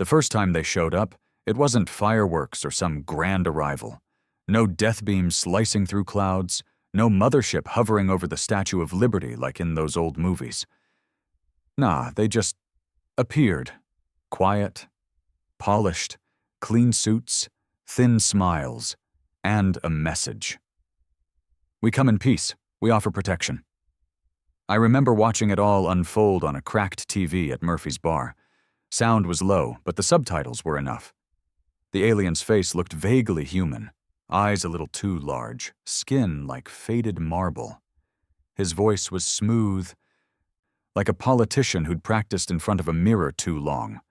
The first time they showed up, it wasn't fireworks or some grand arrival. No death beams slicing through clouds, no mothership hovering over the Statue of Liberty like in those old movies. Nah, they just appeared. Quiet, polished, clean suits, thin smiles, and a message. We come in peace. We offer protection. I remember watching it all unfold on a cracked TV at Murphy's Bar. Sound was low, but the subtitles were enough. The alien's face looked vaguely human, eyes a little too large, skin like faded marble. His voice was smooth, like a politician who'd practiced in front of a mirror too long.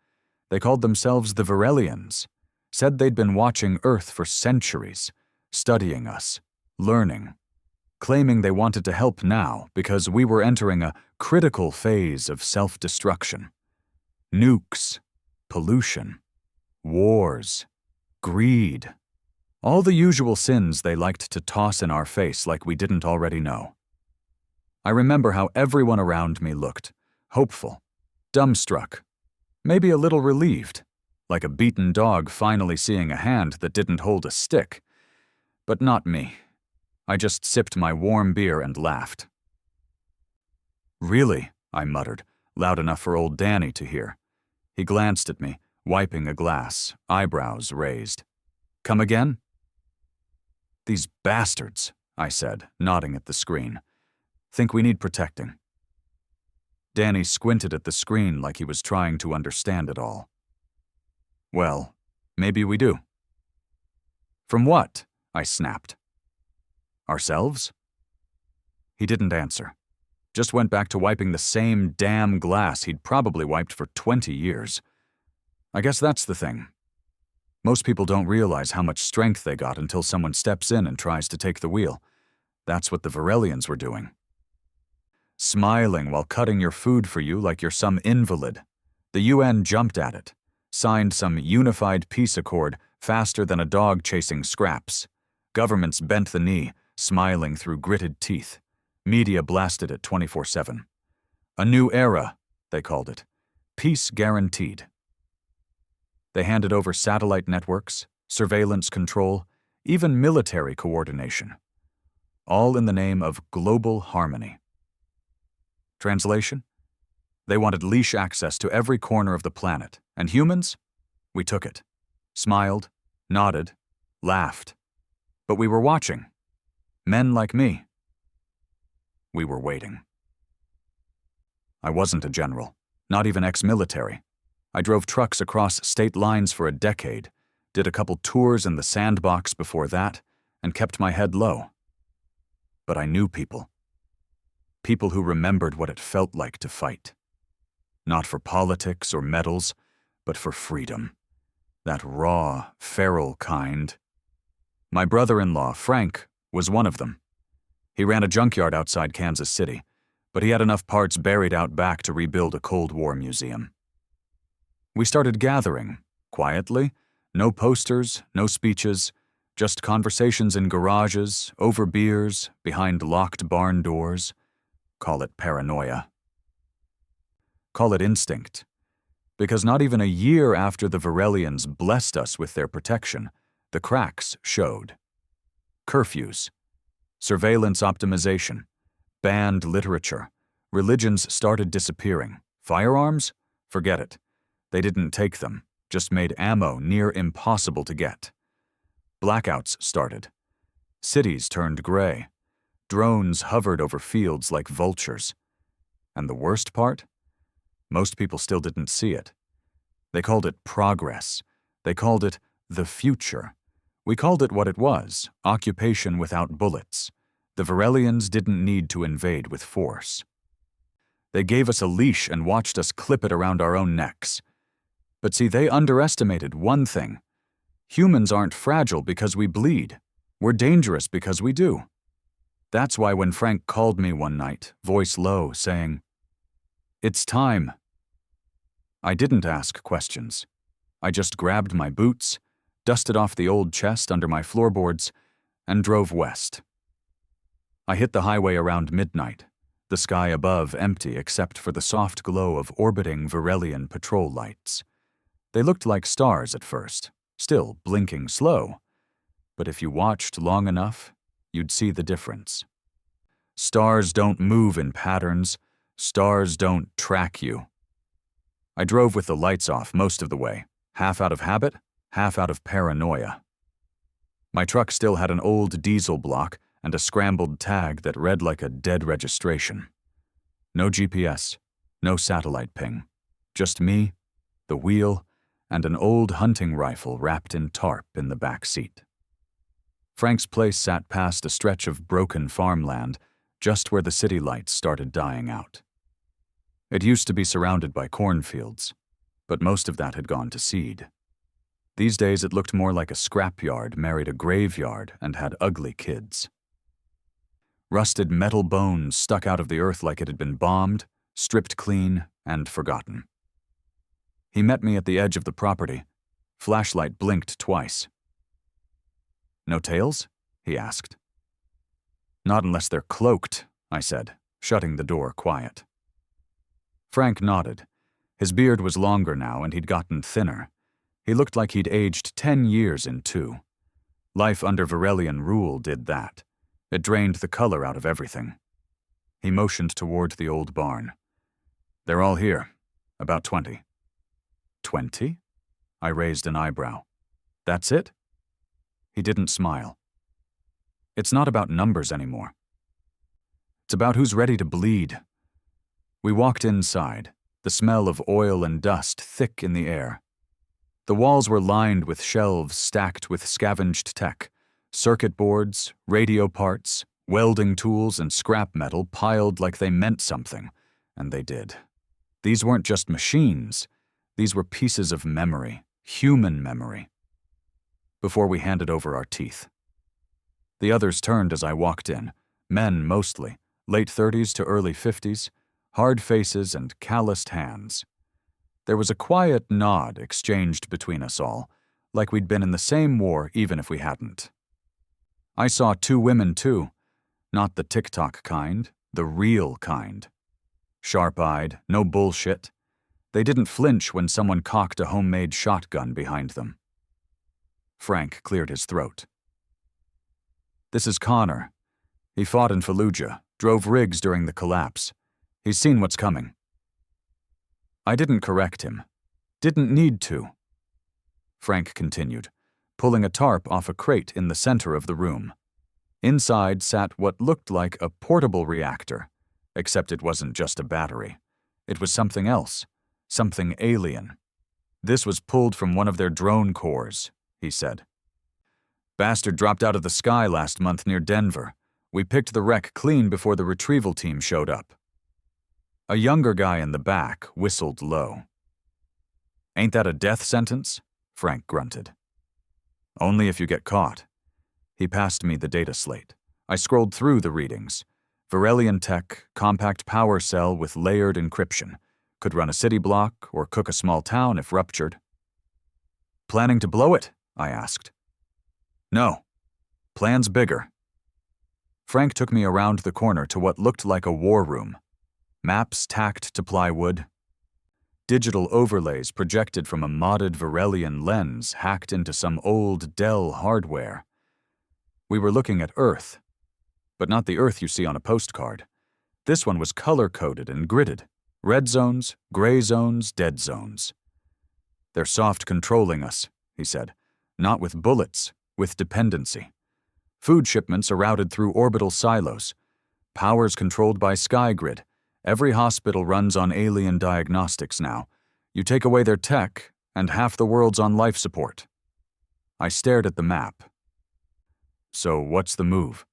They called themselves the Virelians, said they'd been watching Earth for centuries, studying us, learning, claiming they wanted to help now because we were entering a critical phase of self-destruction. Nukes, pollution, wars, greed, all the usual sins they liked to toss in our face like we didn't already know. I remember how everyone around me looked, hopeful, dumbstruck, maybe a little relieved, like a beaten dog finally seeing a hand that didn't hold a stick. But not me. I just sipped my warm beer and laughed. "Really?" I muttered, loud enough for old Danny to hear. He glanced at me, wiping a glass, eyebrows raised. "Come again?" "These bastards," I said, nodding at the screen. "Think we need protecting." Danny squinted at the screen like he was trying to understand it all. "Well, maybe we do." "From what?" I snapped. "Ourselves?" He didn't answer. Just went back to wiping the same damn glass he'd probably wiped for 20 years. I guess that's the thing. Most people don't realize how much strength they got until someone steps in and tries to take the wheel. That's what the Virelians were doing. Smiling while cutting your food for you like you're some invalid. The UN jumped at it, signed some unified peace accord faster than a dog chasing scraps. Governments bent the knee, smiling through gritted teeth. Media blasted it 24/7. A new era, they called it. Peace guaranteed. They handed over satellite networks, surveillance control, even military coordination. All in the name of global harmony. Translation? They wanted leash access to every corner of the planet, and humans? We took it. Smiled, nodded, laughed. But we were watching. Men like me. We were waiting. I wasn't a general, not even ex-military. I drove trucks across state lines for a decade, did a couple tours in the sandbox before that, and kept my head low. But I knew people. People who remembered what it felt like to fight. Not for politics or medals, but for freedom. That raw, feral kind. My brother-in-law, Frank, was one of them. He ran a junkyard outside Kansas City, but he had enough parts buried out back to rebuild a Cold War museum. We started gathering, quietly, no posters, no speeches, just conversations in garages, over beers, behind locked barn doors. Call it paranoia. Call it instinct. Because not even a year after the Virelians blessed us with their protection, the cracks showed. Curfews, surveillance optimization, banned literature, religions started disappearing. Firearms? Forget it. They didn't take them, just made ammo near impossible to get. Blackouts started. Cities turned gray. Drones hovered over fields like vultures. And the worst part? Most people still didn't see it. They called it progress. They called it the future. We called it what it was, occupation without bullets. The Virelians didn't need to invade with force. They gave us a leash and watched us clip it around our own necks. But see, they underestimated one thing. Humans aren't fragile because we bleed. We're dangerous because we do. That's why when Frank called me one night, voice low, saying, "It's time," I didn't ask questions. I just grabbed my boots, dusted off the old chest under my floorboards, and drove west. I hit the highway around midnight, the sky above empty except for the soft glow of orbiting Virelian patrol lights. They looked like stars at first, still blinking slow, but if you watched long enough, you'd see the difference. Stars don't move in patterns. Stars don't track you. I drove with the lights off most of the way, half out of habit, half out of paranoia. My truck still had an old diesel block and a scrambled tag that read like a dead registration. No GPS, no satellite ping, just me, the wheel, and an old hunting rifle wrapped in tarp in the back seat. Frank's place sat past a stretch of broken farmland, just where the city lights started dying out. It used to be surrounded by cornfields, but most of that had gone to seed. These days it looked more like a scrapyard married a graveyard and had ugly kids. Rusted metal bones stuck out of the earth like it had been bombed, stripped clean, and forgotten. He met me at the edge of the property. Flashlight blinked twice. "No tails?" he asked. "Not unless they're cloaked," I said, shutting the door quiet. Frank nodded. His beard was longer now and he'd gotten thinner. He looked like he'd aged 10 years in 2. Life under Varelian rule did that. It drained the color out of everything. He motioned toward the old barn. "They're all here. About 20. 20? I raised an eyebrow. "That's it?" He didn't smile. "It's not about numbers anymore. It's about who's ready to bleed." We walked inside, the smell of oil and dust thick in the air. The walls were lined with shelves stacked with scavenged tech, circuit boards, radio parts, welding tools, and scrap metal piled like they meant something, and they did. These weren't just machines. These were pieces of memory, human memory. Before we handed over our teeth. The others turned as I walked in, men mostly, late 30s to early 50s, hard faces and calloused hands. There was a quiet nod exchanged between us all, like we'd been in the same war even if we hadn't. I saw 2 women too, not the TikTok kind, the real kind. Sharp-eyed, no bullshit. They didn't flinch when someone cocked a homemade shotgun behind them. Frank cleared his throat. "This is Connor. He fought in Fallujah, drove rigs during the collapse. He's seen what's coming." I didn't correct him. Didn't need to. Frank continued, pulling a tarp off a crate in the center of the room. Inside sat what looked like a portable reactor, except it wasn't just a battery. It was something else, something alien. "This was pulled from one of their drone cores," he said. "Bastard dropped out of the sky last month near Denver. We picked the wreck clean before the retrieval team showed up." A younger guy in the back whistled low. "Ain't that a death sentence?" Frank grunted. "Only if you get caught." He passed me the data slate. I scrolled through the readings. Varelian tech, compact power cell with layered encryption. Could run a city block or cook a small town if ruptured. "Planning to blow it?" I asked. "No. Plan's bigger." Frank took me around the corner to what looked like a war room. Maps tacked to plywood. Digital overlays projected from a modded Varelian lens hacked into some old Dell hardware. We were looking at Earth, but not the Earth you see on a postcard. This one was color-coded and gridded. Red zones, gray zones, dead zones. "They're soft controlling us," he said. "Not with bullets, with dependency. Food shipments are routed through orbital silos. Power's controlled by SkyGrid. Every hospital runs on alien diagnostics now. You take away their tech, and half the world's on life support." I stared at the map. "So what's the move?"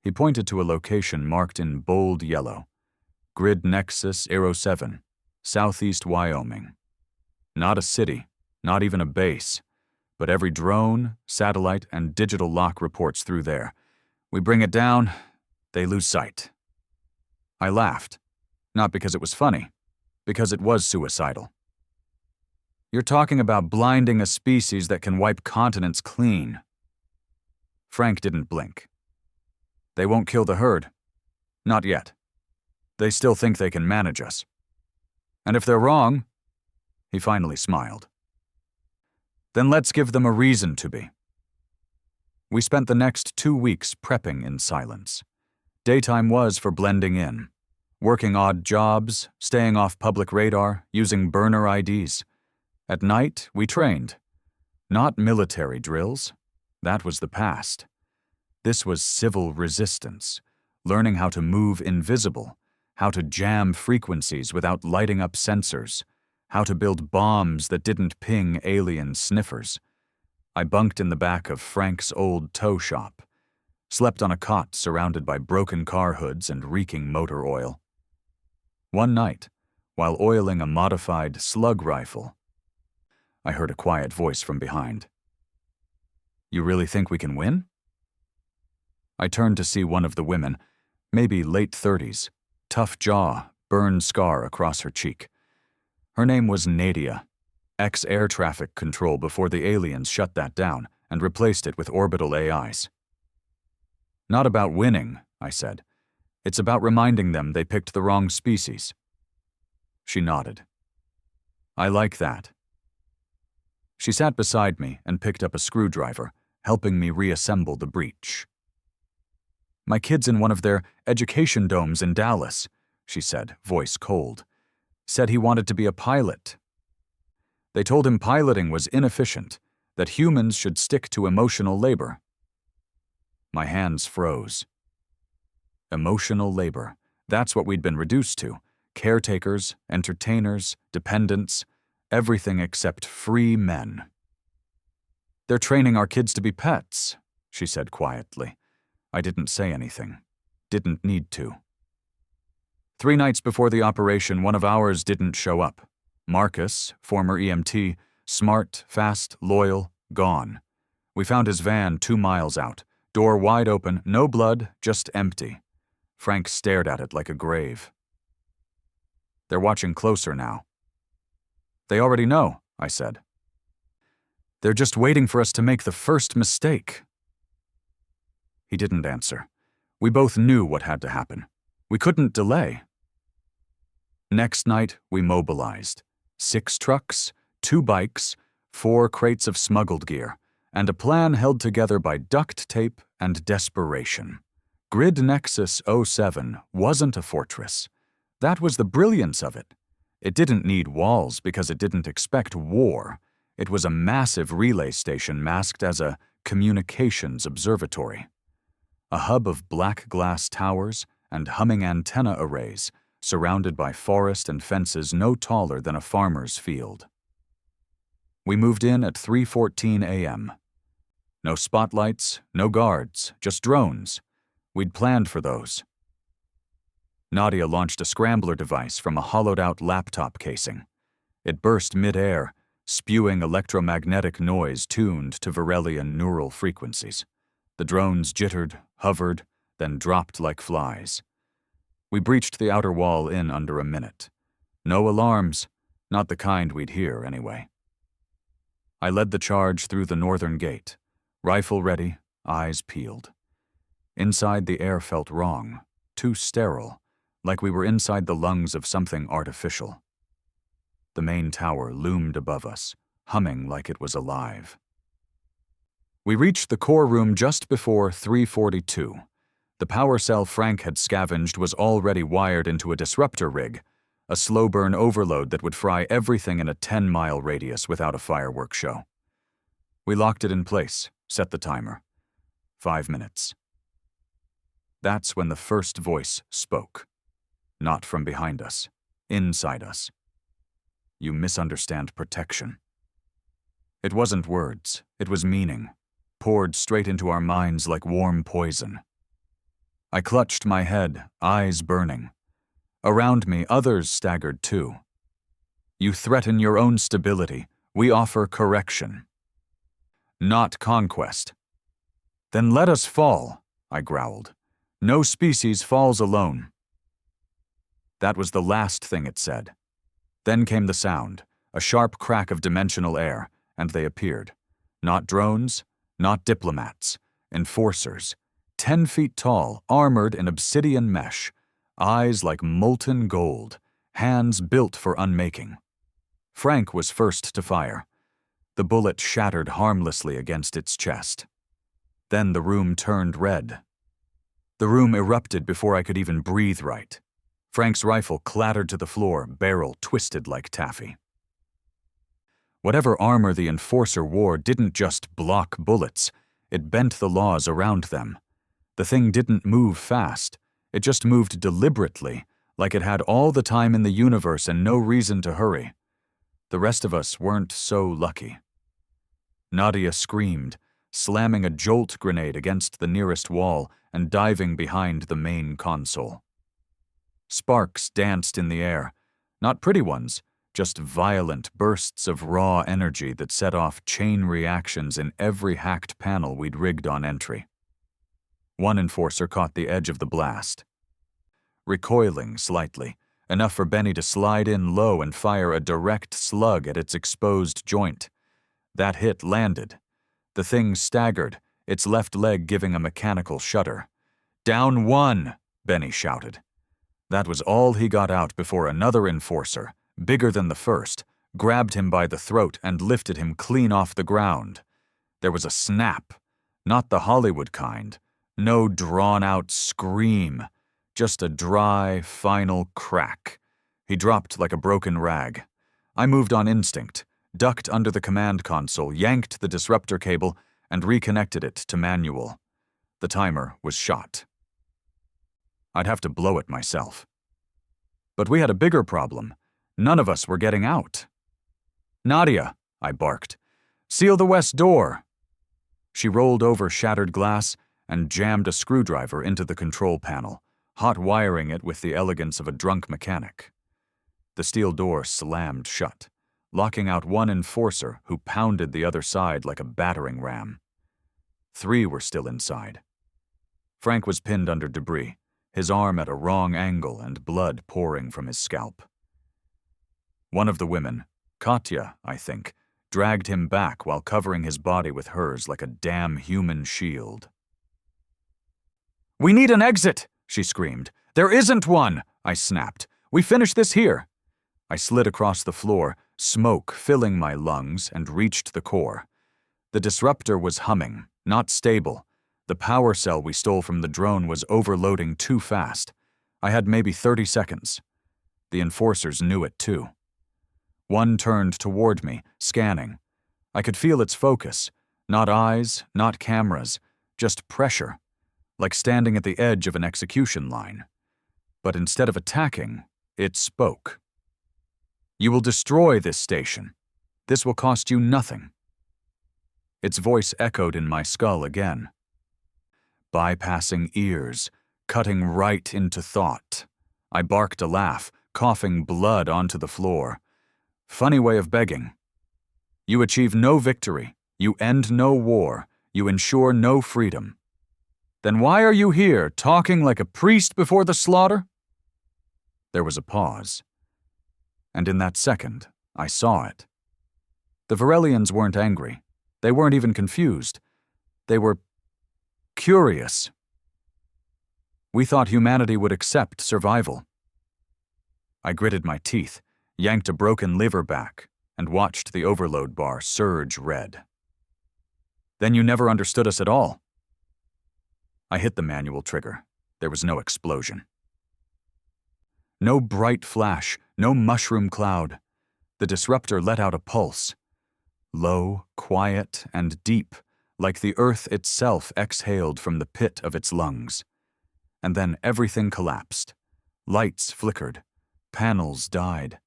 He pointed to a location marked in bold yellow. Grid Nexus Aero 7, southeast Wyoming. Not a city, not even a base, but every drone, satellite, and digital lock reports through there. We bring it down, they lose sight. I laughed. Not because it was funny, because it was suicidal. "You're talking about blinding a species that can wipe continents clean." Frank didn't blink. "They won't kill the herd. Not yet. They still think they can manage us. And if they're wrong," he finally smiled, Then let's give them a reason to be. We spent the next 2 weeks prepping in silence. Daytime was for blending in, working odd jobs, staying off public radar, using burner IDs. At night, we trained. Not military drills. That was the past. This was civil resistance, learning how to move invisible, how to jam frequencies without lighting up sensors, how to build bombs that didn't ping alien sniffers. I bunked in the back of Frank's old tow shop, slept on a cot surrounded by broken car hoods and reeking motor oil. One night, while oiling a modified slug rifle, I heard a quiet voice from behind. "You really think we can win?" I turned to see one of the women, maybe late 30s, tough jaw, burned scar across her cheek. Her name was Nadia, ex-air traffic control before the aliens shut that down and replaced it with orbital AIs. "Not about winning," I said. "It's about reminding them they picked the wrong species." She nodded. "I like that." She sat beside me and picked up a screwdriver, helping me reassemble the breach. "My kid's in one of their education domes in Dallas," she said, voice cold. "Said he wanted to be a pilot. They told him piloting was inefficient, that humans should stick to emotional labor." My hands froze. Emotional labor. That's what we'd been reduced to. Caretakers, entertainers, dependents, everything except free men. "They're training our kids to be pets," she said quietly. I didn't say anything. Didn't need to. 3 nights before the operation, one of ours didn't show up. Marcus, former EMT, smart, fast, loyal, gone. We found his van 2 miles out, door wide open, no blood, just empty. Frank stared at it like a grave. "They're watching closer now." "They already know," I said. "They're just waiting for us to make the first mistake." He didn't answer. We both knew what had to happen. We couldn't delay. Next night, we mobilized. 6 trucks, 2 bikes, 4 crates of smuggled gear, and a plan held together by duct tape and desperation. Grid Nexus 07 wasn't a fortress. That was the brilliance of it. It didn't need walls because it didn't expect war. It was a massive relay station masked as a communications observatory. A hub of black glass towers and humming antenna arrays surrounded by forest and fences no taller than a farmer's field. We moved in at 3:14 a.m. No spotlights, no guards, just drones. We'd planned for those. Nadia launched a scrambler device from a hollowed-out laptop casing. It burst mid-air, spewing electromagnetic noise tuned to Varelian neural frequencies. The drones jittered, hovered, then dropped like flies. We breached the outer wall in under a minute. No alarms, not the kind we'd hear anyway. I led the charge through the northern gate, rifle ready, eyes peeled. Inside, the air felt wrong, too sterile, like we were inside the lungs of something artificial. The main tower loomed above us, humming like it was alive. We reached the core room just before 3:42. The power cell Frank had scavenged was already wired into a disruptor rig, a slow-burn overload that would fry everything in a 10-mile radius without a fireworks show. We locked it in place, set the timer. 5 minutes. That's when the first voice spoke. Not from behind us, inside us. "You misunderstand protection." It wasn't words, it was meaning, poured straight into our minds like warm poison. I clutched my head, eyes burning. Around me, others staggered too. "You threaten your own stability. We offer correction." "Not conquest." "Then let us fall," I growled. "No species falls alone." That was the last thing it said. Then came the sound, a sharp crack of dimensional air, and they appeared. Not drones, not diplomats, enforcers, 10 feet tall, armored in obsidian mesh, eyes like molten gold, hands built for unmaking. Frank was first to fire. The bullet shattered harmlessly against its chest. Then the room turned red. The room erupted before I could even breathe right. Frank's rifle clattered to the floor, barrel twisted like taffy. Whatever armor the enforcer wore didn't just block bullets, it bent the laws around them. The thing didn't move fast, it just moved deliberately, like it had all the time in the universe and no reason to hurry. The rest of us weren't so lucky. Nadia screamed, slamming a jolt grenade against the nearest wall and diving behind the main console. Sparks danced in the air, not pretty ones, just violent bursts of raw energy that set off chain reactions in every hacked panel we'd rigged on entry. One enforcer caught the edge of the blast. Recoiling slightly, enough for Benny to slide in low and fire a direct slug at its exposed joint. That hit landed. The thing staggered, its left leg giving a mechanical shudder. "Down one!" Benny shouted. That was all he got out before another enforcer, bigger than the first, grabbed him by the throat and lifted him clean off the ground. There was a snap, not the Hollywood kind, no drawn-out scream, just a dry, final crack. He dropped like a broken rag. I moved on instinct, ducked under the command console, yanked the disruptor cable, and reconnected it to manual. The timer was shot. I'd have to blow it myself. But we had a bigger problem. None of us were getting out. "Nadia," I barked, "seal the west door." She rolled over shattered glass and jammed a screwdriver into the control panel, hot wiring it with the elegance of a drunk mechanic. The steel door slammed shut, locking out one enforcer who pounded the other side like a battering ram. 3 were still inside. Frank was pinned under debris, his arm at a wrong angle and blood pouring from his scalp. One of the women, Katya, I think, dragged him back while covering his body with hers like a damn human shield. "We need an exit!" she screamed. "There isn't one!" I snapped. "We finish this here!" I slid across the floor, smoke filling my lungs, and reached the core. The disruptor was humming, not stable. The power cell we stole from the drone was overloading too fast. I had maybe 30 seconds. The enforcers knew it too. One turned toward me, scanning. I could feel its focus. Not eyes, not cameras, just pressure, like standing at the edge of an execution line. But instead of attacking, it spoke. "You will destroy this station. This will cost you nothing." Its voice echoed in my skull again. Bypassing ears, cutting right into thought. I barked a laugh, coughing blood onto the floor. Funny way of begging. You achieve no victory, you end no war, you ensure no freedom. Then why are you here, talking like a priest before the slaughter? There was a pause. And in that second, I saw it. The Varelians weren't angry. They weren't even confused. They were curious. We thought humanity would accept survival. I gritted my teeth, yanked a broken lever back, and watched the overload bar surge red. "Then you never understood us at all." I hit the manual trigger. There was no explosion. No bright flash, no mushroom cloud. The disruptor let out a pulse. Low, quiet, and deep, like the earth itself exhaled from the pit of its lungs. And then everything collapsed. Lights flickered. Panels died.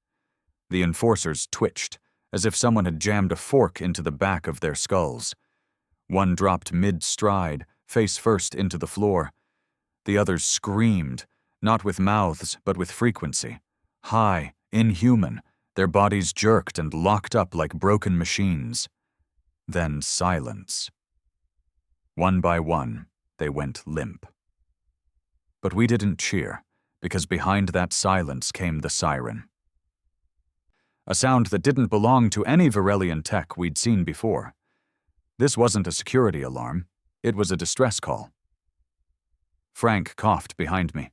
The enforcers twitched, as if someone had jammed a fork into the back of their skulls. One dropped mid-stride, face first into the floor. The others screamed, not with mouths, but with frequency. High, inhuman, their bodies jerked and locked up like broken machines. Then silence. One by one, they went limp. But we didn't cheer, because behind that silence came the siren. A sound that didn't belong to any Varelian tech we'd seen before. This wasn't a security alarm, it was a distress call. Frank coughed behind me.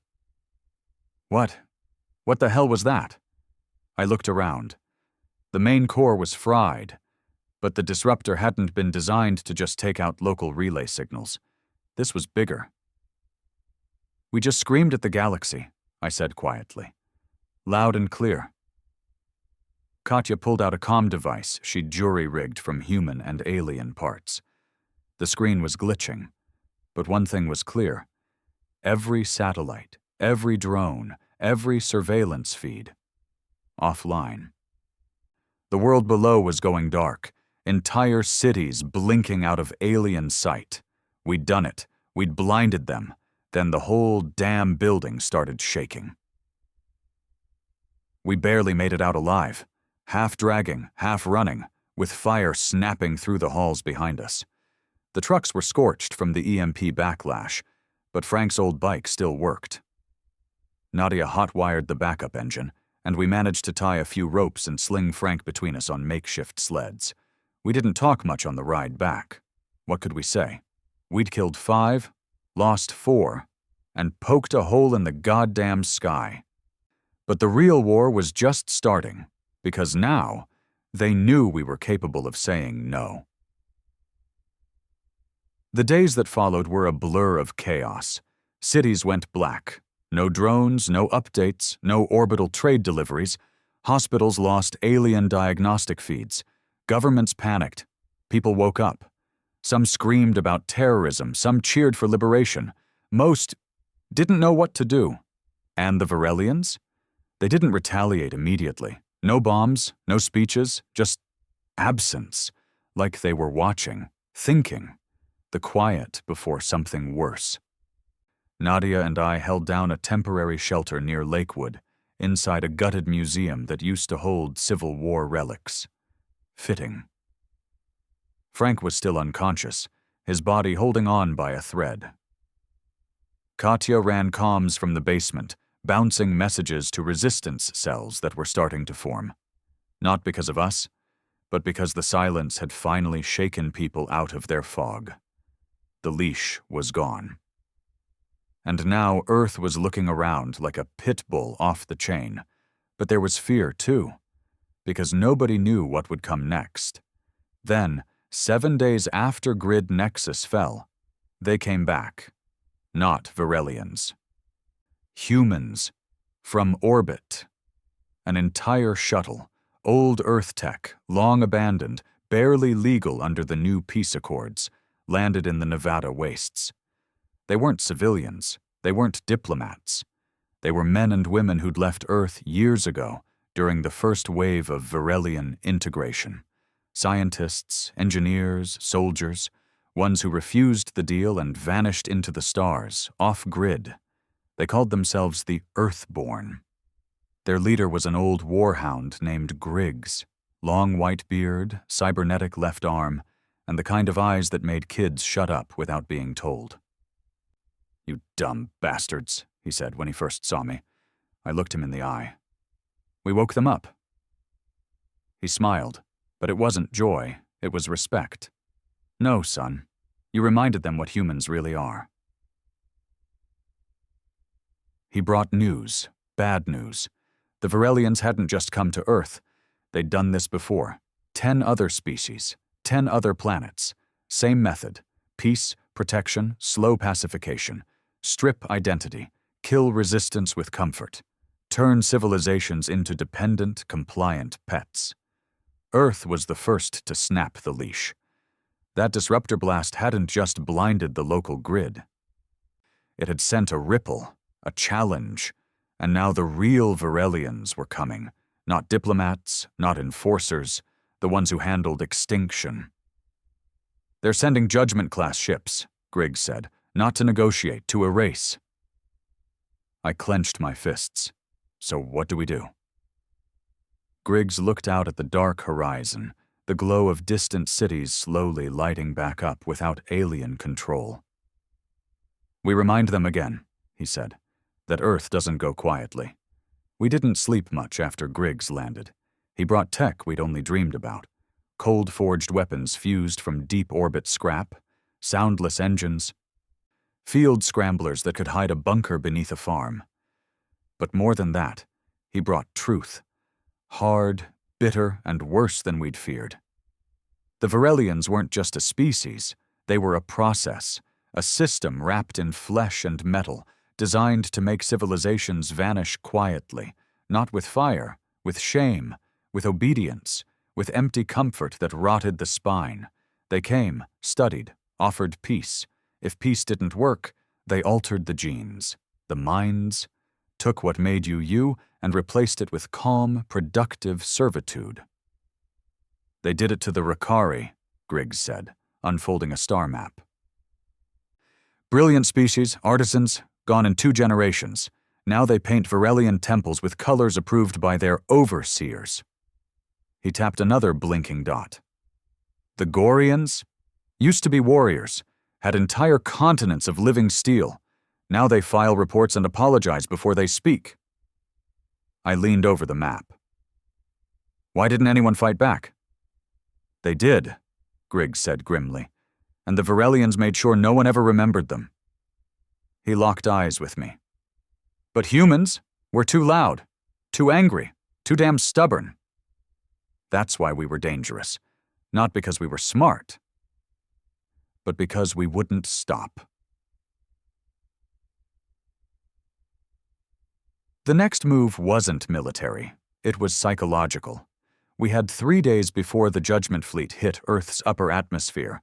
What the hell was that? I looked around. The main core was fried. But the disruptor hadn't been designed to just take out local relay signals. This was bigger. "We just screamed at the galaxy," I said quietly. "Loud and clear." Katya pulled out a comm device she'd jury-rigged from human and alien parts. The screen was glitching, but one thing was clear. Every satellite, every drone, every surveillance feed, offline. The world below was going dark, entire cities blinking out of alien sight. We'd done it. We'd blinded them. Then the whole damn building started shaking. We barely made it out alive, half dragging, half running, with fire snapping through the halls behind us. The trucks were scorched from the EMP backlash, but Frank's old bike still worked. Nadia hot-wired the backup engine, and we managed to tie a few ropes and sling Frank between us on makeshift sleds. We didn't talk much on the ride back. What could we say? We'd killed 5, lost 4, and poked a hole in the goddamn sky. But the real war was just starting, because now they knew we were capable of saying no. The days that followed were a blur of chaos. Cities went black. No drones, no updates, no orbital trade deliveries. Hospitals lost alien diagnostic feeds. Governments panicked. People woke up. Some screamed about terrorism, some cheered for liberation. Most didn't know what to do. And the Varelians? They didn't retaliate immediately. No bombs, no speeches, just absence, like they were watching, thinking, the quiet before something worse. Nadia and I held down a temporary shelter near Lakewood, inside a gutted museum that used to hold Civil War relics. Fitting. Frank was still unconscious, his body holding on by a thread. Katya ran comms from the basement, bouncing messages to resistance cells that were starting to form. Not because of us, but because the silence had finally shaken people out of their fog. The leash was gone. And now Earth was looking around like a pit bull off the chain. But there was fear, too, because nobody knew what would come next. Then, 7 days after Grid Nexus fell, they came back. Not Varelians. Humans. From orbit. An entire shuttle, old Earth tech, long abandoned, barely legal under the new peace accords, landed in the Nevada wastes. They weren't civilians. They weren't diplomats. They were men and women who'd left Earth years ago during the first wave of Varelian integration. Scientists, engineers, soldiers, ones who refused the deal and vanished into the stars, off-grid. They called themselves the Earthborne. Their leader was an old warhound named Griggs, long white beard, cybernetic left arm, and the kind of eyes that made kids shut up without being told. "You dumb bastards," he said when he first saw me. I looked him in the eye. "We woke them up." He smiled, but it wasn't joy, it was respect. "No, son. You reminded them what humans really are." He brought news, bad news. The Varelians hadn't just come to Earth. They'd done this before. 10 other species, 10 other planets. Same method. Peace, protection, slow pacification. Strip identity. Kill resistance with comfort. Turn civilizations into dependent, compliant pets. Earth was the first to snap the leash. That disruptor blast hadn't just blinded the local grid. It had sent a ripple, a challenge, and now the real Varelians were coming. Not diplomats, not enforcers, the ones who handled extinction. "They're sending Judgment-class ships," Griggs said, "not to negotiate, to erase." I clenched my fists. So what do we do? Griggs looked out at the dark horizon, the glow of distant cities slowly lighting back up without alien control. "We remind them again," he said, "that Earth doesn't go quietly. We didn't sleep much after Griggs landed. He brought tech we'd only dreamed about. Cold-forged weapons fused from deep-orbit scrap, soundless engines, field scramblers that could hide a bunker beneath a farm. But more than that, he brought truth. Hard, bitter, and worse than we'd feared. The Varelians weren't just a species, they were a process, a system wrapped in flesh and metal, designed to make civilizations vanish quietly, not with fire, with shame, with obedience, with empty comfort that rotted the spine. They came, studied, offered peace. If peace didn't work, they altered the genes, the minds, took what made you you and replaced it with calm, productive servitude. They did it to the Ricari, Griggs said, unfolding a star map. Brilliant species, artisans, gone in 2 generations. Now they paint Varelian temples with colors approved by their overseers. He tapped another blinking dot. The Gorians used to be warriors, had entire continents of living steel. Now they file reports and apologize before they speak. I leaned over the map. Why didn't anyone fight back? They did, Griggs said grimly, and the Varelians made sure no one ever remembered them. He locked eyes with me. But humans were too loud, too angry, too damn stubborn. That's why we were dangerous, not because we were smart, but because we wouldn't stop. The next move wasn't military, it was psychological. We had 3 days before the Judgment Fleet hit Earth's upper atmosphere,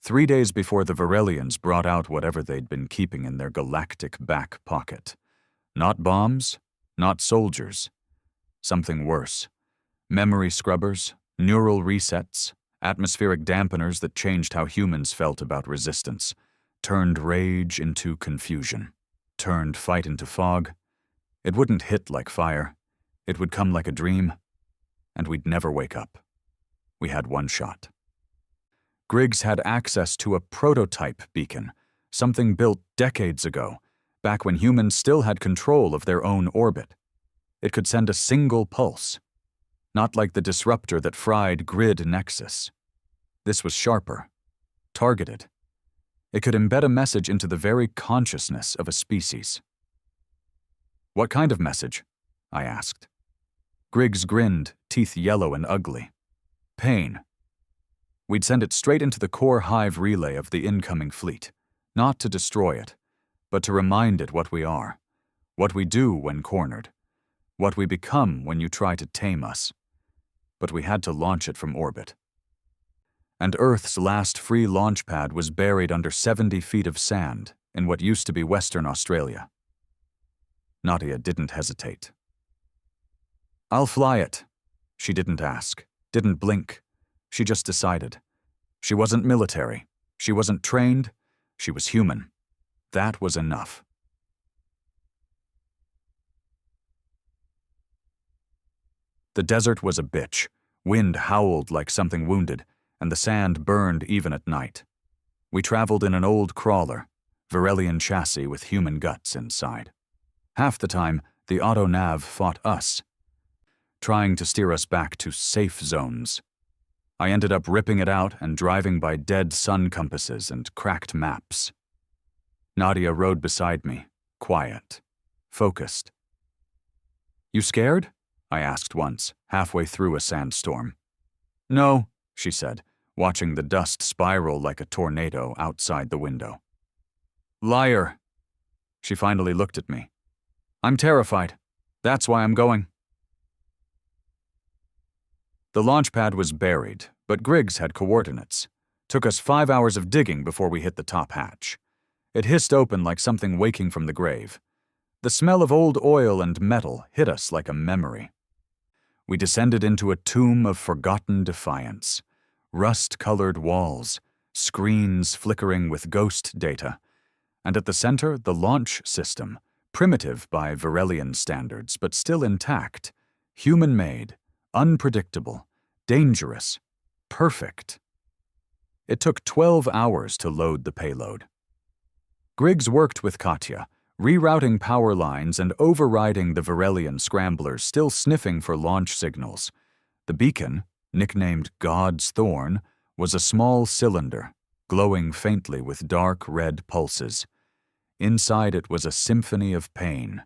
3 days before the Varelians brought out whatever they'd been keeping in their galactic back pocket. Not bombs, not soldiers. Something worse. Memory scrubbers, neural resets, atmospheric dampeners that changed how humans felt about resistance, turned rage into confusion, turned fight into fog. It wouldn't hit like fire. It would come like a dream, and we'd never wake up. We had 1 shot. Griggs had access to a prototype beacon, something built decades ago, back when humans still had control of their own orbit. It could send a single pulse, not like the disruptor that fried grid nexus. This was sharper, targeted. It could embed a message into the very consciousness of a species. What kind of message? I asked. Griggs grinned, teeth yellow and ugly. Pain. We'd send it straight into the core hive relay of the incoming fleet, not to destroy it, but to remind it what we are, what we do when cornered, what we become when you try to tame us. But we had to launch it from orbit. And Earth's last free launchpad was buried under 70 feet of sand in what used to be Western Australia. Nadia didn't hesitate. I'll fly it. She didn't ask, didn't blink. She just decided. She wasn't military. She wasn't trained. She was human. That was enough. The desert was a bitch. Wind howled like something wounded, and the sand burned even at night. We traveled in an old crawler, Varelian chassis with human guts inside. Half the time, the auto-nav fought us, trying to steer us back to safe zones. I ended up ripping it out and driving by dead sun compasses and cracked maps. Nadia rode beside me, quiet, focused. You scared? I asked once, halfway through a sandstorm. No, she said, watching the dust spiral like a tornado outside the window. Liar. She finally looked at me. I'm terrified. That's why I'm going. The launchpad was buried, but Griggs had coordinates. Took us 5 hours of digging before we hit the top hatch. It hissed open like something waking from the grave. The smell of old oil and metal hit us like a memory. We descended into a tomb of forgotten defiance. Rust-colored walls, screens flickering with ghost data, and at the center, the launch system, primitive by Varelian standards, but still intact, human-made, unpredictable, dangerous, perfect. It took 12 hours to load the payload. Griggs worked with Katya, rerouting power lines and overriding the Varelian scramblers still sniffing for launch signals. The beacon, nicknamed God's Thorn, was a small cylinder, glowing faintly with dark red pulses. Inside it was a symphony of pain.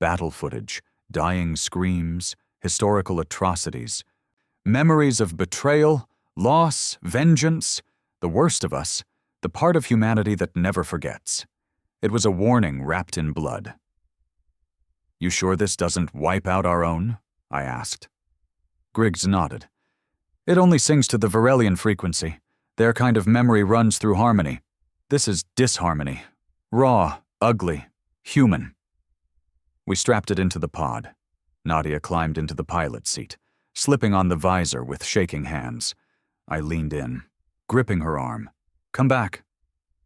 Battle footage, dying screams, historical atrocities, memories of betrayal, Loss, vengeance, the worst of us, the part of humanity that never forgets. It was a warning wrapped in blood. "You sure this doesn't wipe out our own?" I asked. Griggs nodded. "It only sings to the Varelian frequency. Their kind of memory runs through harmony. This is disharmony. Raw, ugly, human." We strapped it into the pod. Nadia climbed into the pilot seat, slipping on the visor with shaking hands. I leaned in, gripping her arm. "Come back."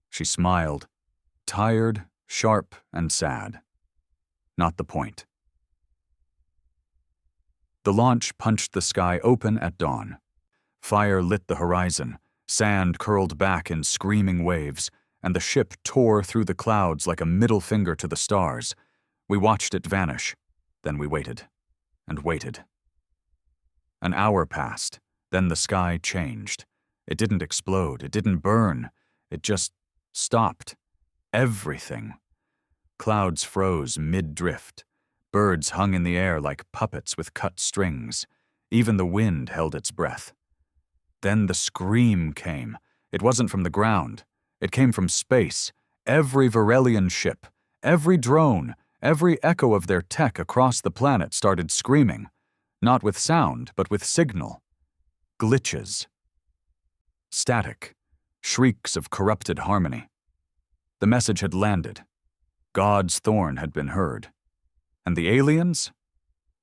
She smiled, tired, sharp, and sad. Not the point. The launch punched the sky open at dawn. Fire lit the horizon, sand curled back in screaming waves, and the ship tore through the clouds like a middle finger to the stars. We watched it vanish, then we waited, and waited. An hour passed, then the sky changed. It didn't explode, it didn't burn, it just stopped. Everything. Clouds froze mid-drift. Birds hung in the air like puppets with cut strings. Even the wind held its breath. Then the scream came. It wasn't from the ground. It came from space. Every Varelian ship, every drone, every echo of their tech across the planet started screaming. Not with sound, but with signal. Glitches. Static. Shrieks of corrupted harmony. The message had landed. God's Thorn had been heard. And the aliens?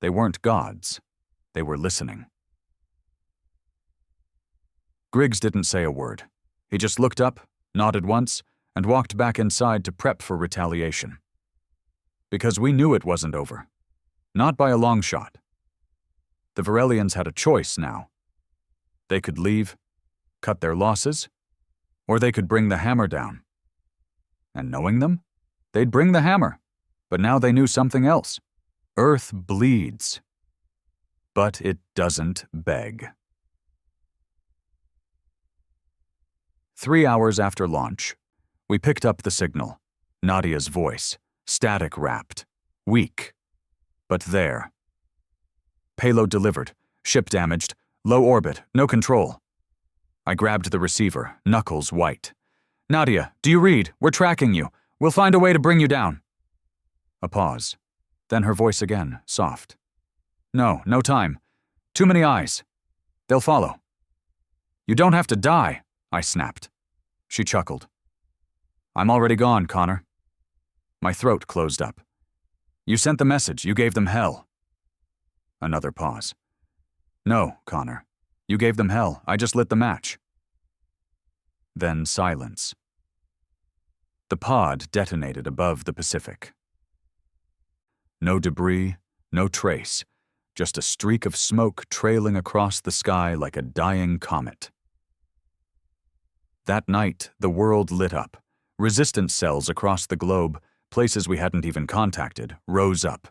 They weren't gods. They were listening. Griggs didn't say a word. He just looked up, nodded once, and walked back inside to prep for retaliation. Because we knew it wasn't over. Not by a long shot. The Varelians had a choice now. They could leave, cut their losses, or they could bring the hammer down. And knowing them, they'd bring the hammer. But now they knew something else. Earth bleeds. But it doesn't beg. 3 hours after launch, we picked up the signal. Nadia's voice, static-wrapped, weak, but there. Payload delivered, ship damaged, low orbit, no control. I grabbed the receiver, knuckles white. "Nadia, do you read? We're tracking you. We'll find a way to bring you down." A pause. Then her voice again, soft. "No time. Too many eyes. They'll follow." "You don't have to die," I snapped. She chuckled. "I'm already gone, Connor." My throat closed up. "You sent the message. You gave them hell." Another pause. "No, Connor. You gave them hell. I just lit the match." Then silence. The pod detonated above the Pacific. No debris, no trace, just a streak of smoke trailing across the sky like a dying comet. That night, the world lit up. Resistance cells across the globe, places we hadn't even contacted, rose up.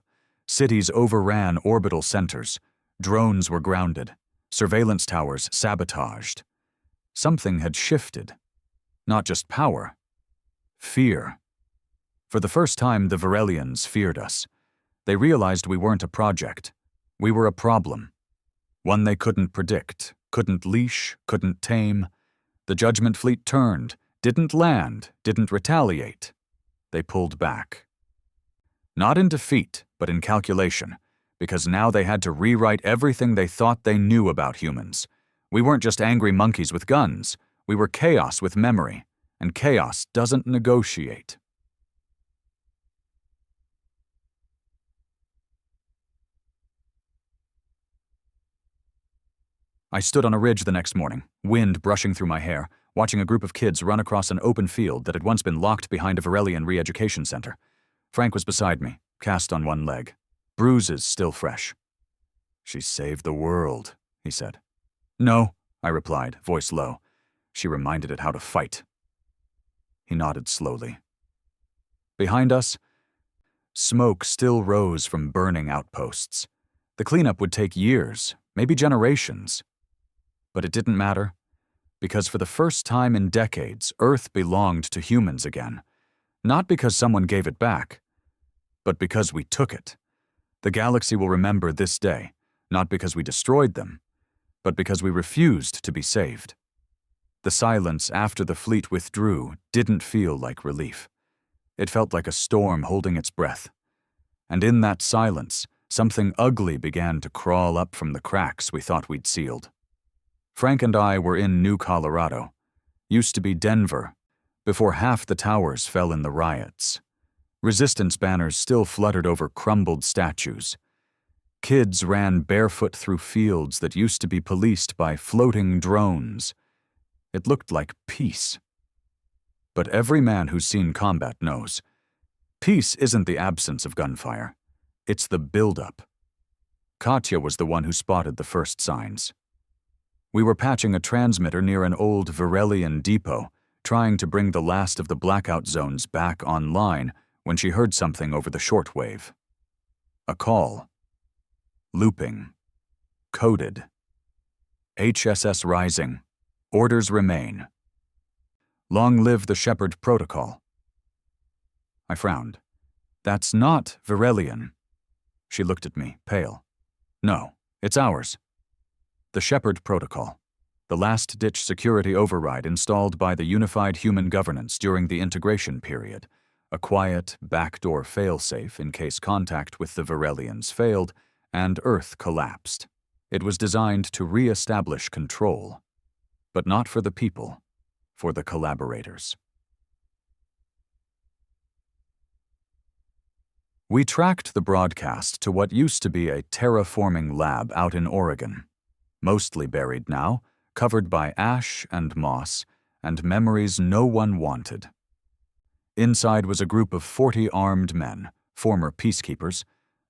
Cities overran orbital centers. Drones were grounded. Surveillance towers sabotaged. Something had shifted. Not just power. Fear. For the first time, the Varelians feared us. They realized we weren't a project. We were a problem. One they couldn't predict, couldn't leash, couldn't tame. The Judgment Fleet turned, didn't land, didn't retaliate. They pulled back. Not in defeat, but in calculation, because now they had to rewrite everything they thought they knew about humans. We weren't just angry monkeys with guns. We were chaos with memory, and chaos doesn't negotiate. I stood on a ridge the next morning, wind brushing through my hair, watching a group of kids run across an open field that had once been locked behind a Varelian re-education center. Frank was beside me, cast on one leg, bruises still fresh. "She saved the world," he said. "No," I replied, voice low. "She reminded it how to fight." He nodded slowly. Behind us, smoke still rose from burning outposts. The cleanup would take years, maybe generations. But it didn't matter, because for the first time in decades, Earth belonged to humans again. Not because someone gave it back, but because we took it. The galaxy will remember this day, not because we destroyed them, but because we refused to be saved. The silence after the fleet withdrew didn't feel like relief. It felt like a storm holding its breath. And in that silence, something ugly began to crawl up from the cracks we thought we'd sealed. Frank and I were in New Colorado, used to be Denver, before half the towers fell in the riots. Resistance banners still fluttered over crumbled statues. Kids ran barefoot through fields that used to be policed by floating drones. It looked like peace. But every man who's seen combat knows, peace isn't the absence of gunfire. It's the buildup. Katya was the one who spotted the first signs. We were patching a transmitter near an old Varelian depot, trying to bring the last of the blackout zones back online when she heard something over the shortwave. A call. Looping. Coded. HSS rising. Orders remain. Long live the Shepherd Protocol. I frowned. That's not Varelian. She looked at me, pale. No, it's ours. The Shepherd Protocol. The last-ditch security override installed by the unified human governance during the integration period. A quiet, backdoor failsafe in case contact with the Varelians failed and Earth collapsed. It was designed to re-establish control. But not for the people, for the collaborators. We tracked the broadcast to what used to be a terraforming lab out in Oregon, mostly buried now, covered by ash and moss, and memories no one wanted. Inside was a group of 40 armed men, former peacekeepers,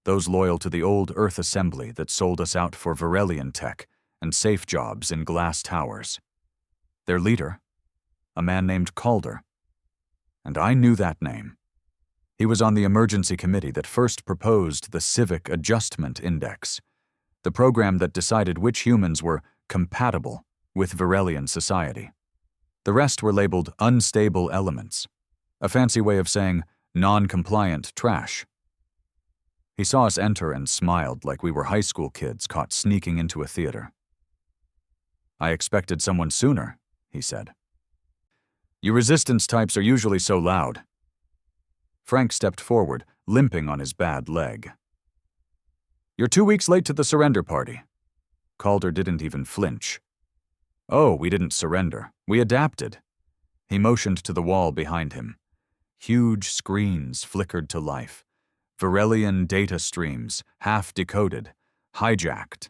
those loyal to the old Earth assembly that sold us out for Varelian tech and safe jobs in glass towers. Their leader, a man named Calder. And I knew that name. He was on the emergency committee that first proposed the Civic Adjustment Index, the program that decided which humans were compatible with Varelian society. The rest were labeled unstable elements, a fancy way of saying non-compliant trash. He saw us enter and smiled like we were high school kids caught sneaking into a theater. I expected someone sooner, he said. You resistance types are usually so loud. Frank stepped forward, limping on his bad leg. You're 2 weeks late to the surrender party. Calder didn't even flinch. Oh, we didn't surrender. We adapted. He motioned to the wall behind him. Huge screens flickered to life. Varelian data streams, half decoded, hijacked.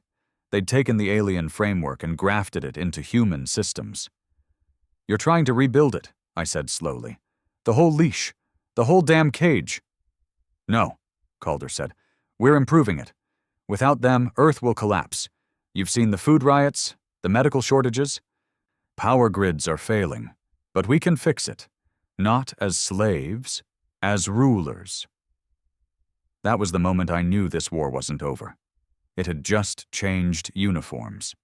They'd taken the alien framework and grafted it into human systems. You're trying to rebuild it, I said slowly. The whole leash. The whole damn cage. No, Calder said. We're improving it. Without them, Earth will collapse. You've seen the food riots, the medical shortages. Power grids are failing, but we can fix it. Not as slaves, as rulers. That was the moment I knew this war wasn't over. It had just changed uniforms.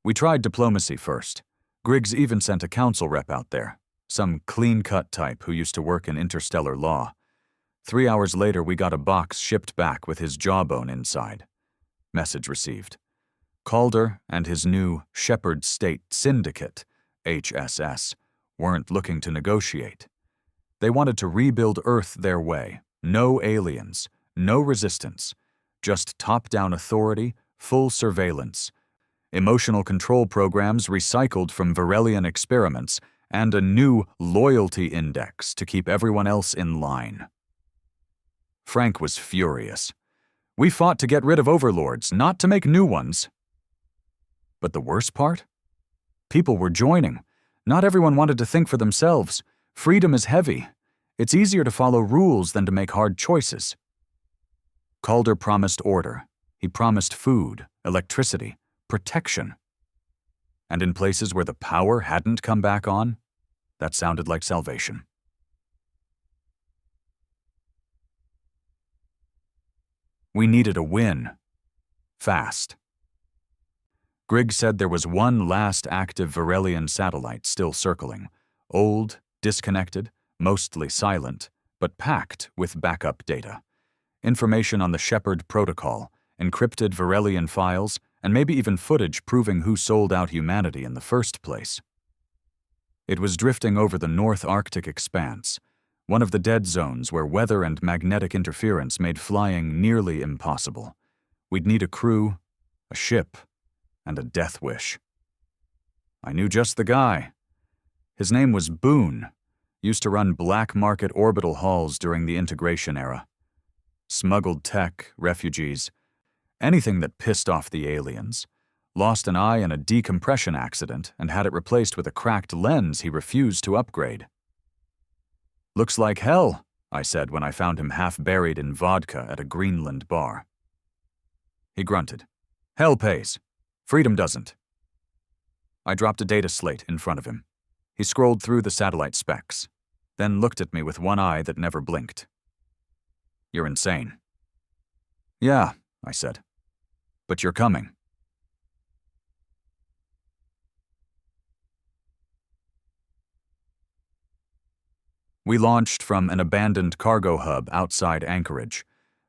We tried diplomacy first. Griggs even sent a council rep out there, some clean-cut type who used to work in interstellar law. 3 hours later, we got a box shipped back with his jawbone inside. Message received. Calder and his new Shepherd State Syndicate, HSS, weren't looking to negotiate. They wanted to rebuild Earth their way. No aliens, no resistance, just top-down authority, full surveillance, emotional control programs recycled from Varelian experiments, and a new loyalty index to keep everyone else in line. Frank was furious. We fought to get rid of overlords, not to make new ones. But the worst part? People were joining. Not everyone wanted to think for themselves. Freedom is heavy. It's easier to follow rules than to make hard choices. Calder promised order. He promised food, electricity, protection. And in places where the power hadn't come back on, that sounded like salvation. We needed a win. Fast. Griggs said there was one last active Varelian satellite still circling. Old, disconnected, mostly silent, but packed with backup data. Information on the Shepherd Protocol, encrypted Varelian files, and maybe even footage proving who sold out humanity in the first place. It was drifting over the North Arctic expanse, one of the dead zones where weather and magnetic interference made flying nearly impossible. We'd need a crew, a ship, and a death wish. I knew just the guy. His name was Boon, used to run black market orbital hauls during the integration era. Smuggled tech, refugees, anything that pissed off the aliens. Lost an eye in a decompression accident and had it replaced with a cracked lens he refused to upgrade. "Looks like hell," I said when I found him half buried in vodka at a Greenland bar. He grunted. "Hell pays. Freedom doesn't." I dropped a data slate in front of him. He scrolled through the satellite specs, then looked at me with one eye that never blinked. "You're insane." "Yeah," I said. "But you're coming." We launched from an abandoned cargo hub outside Anchorage.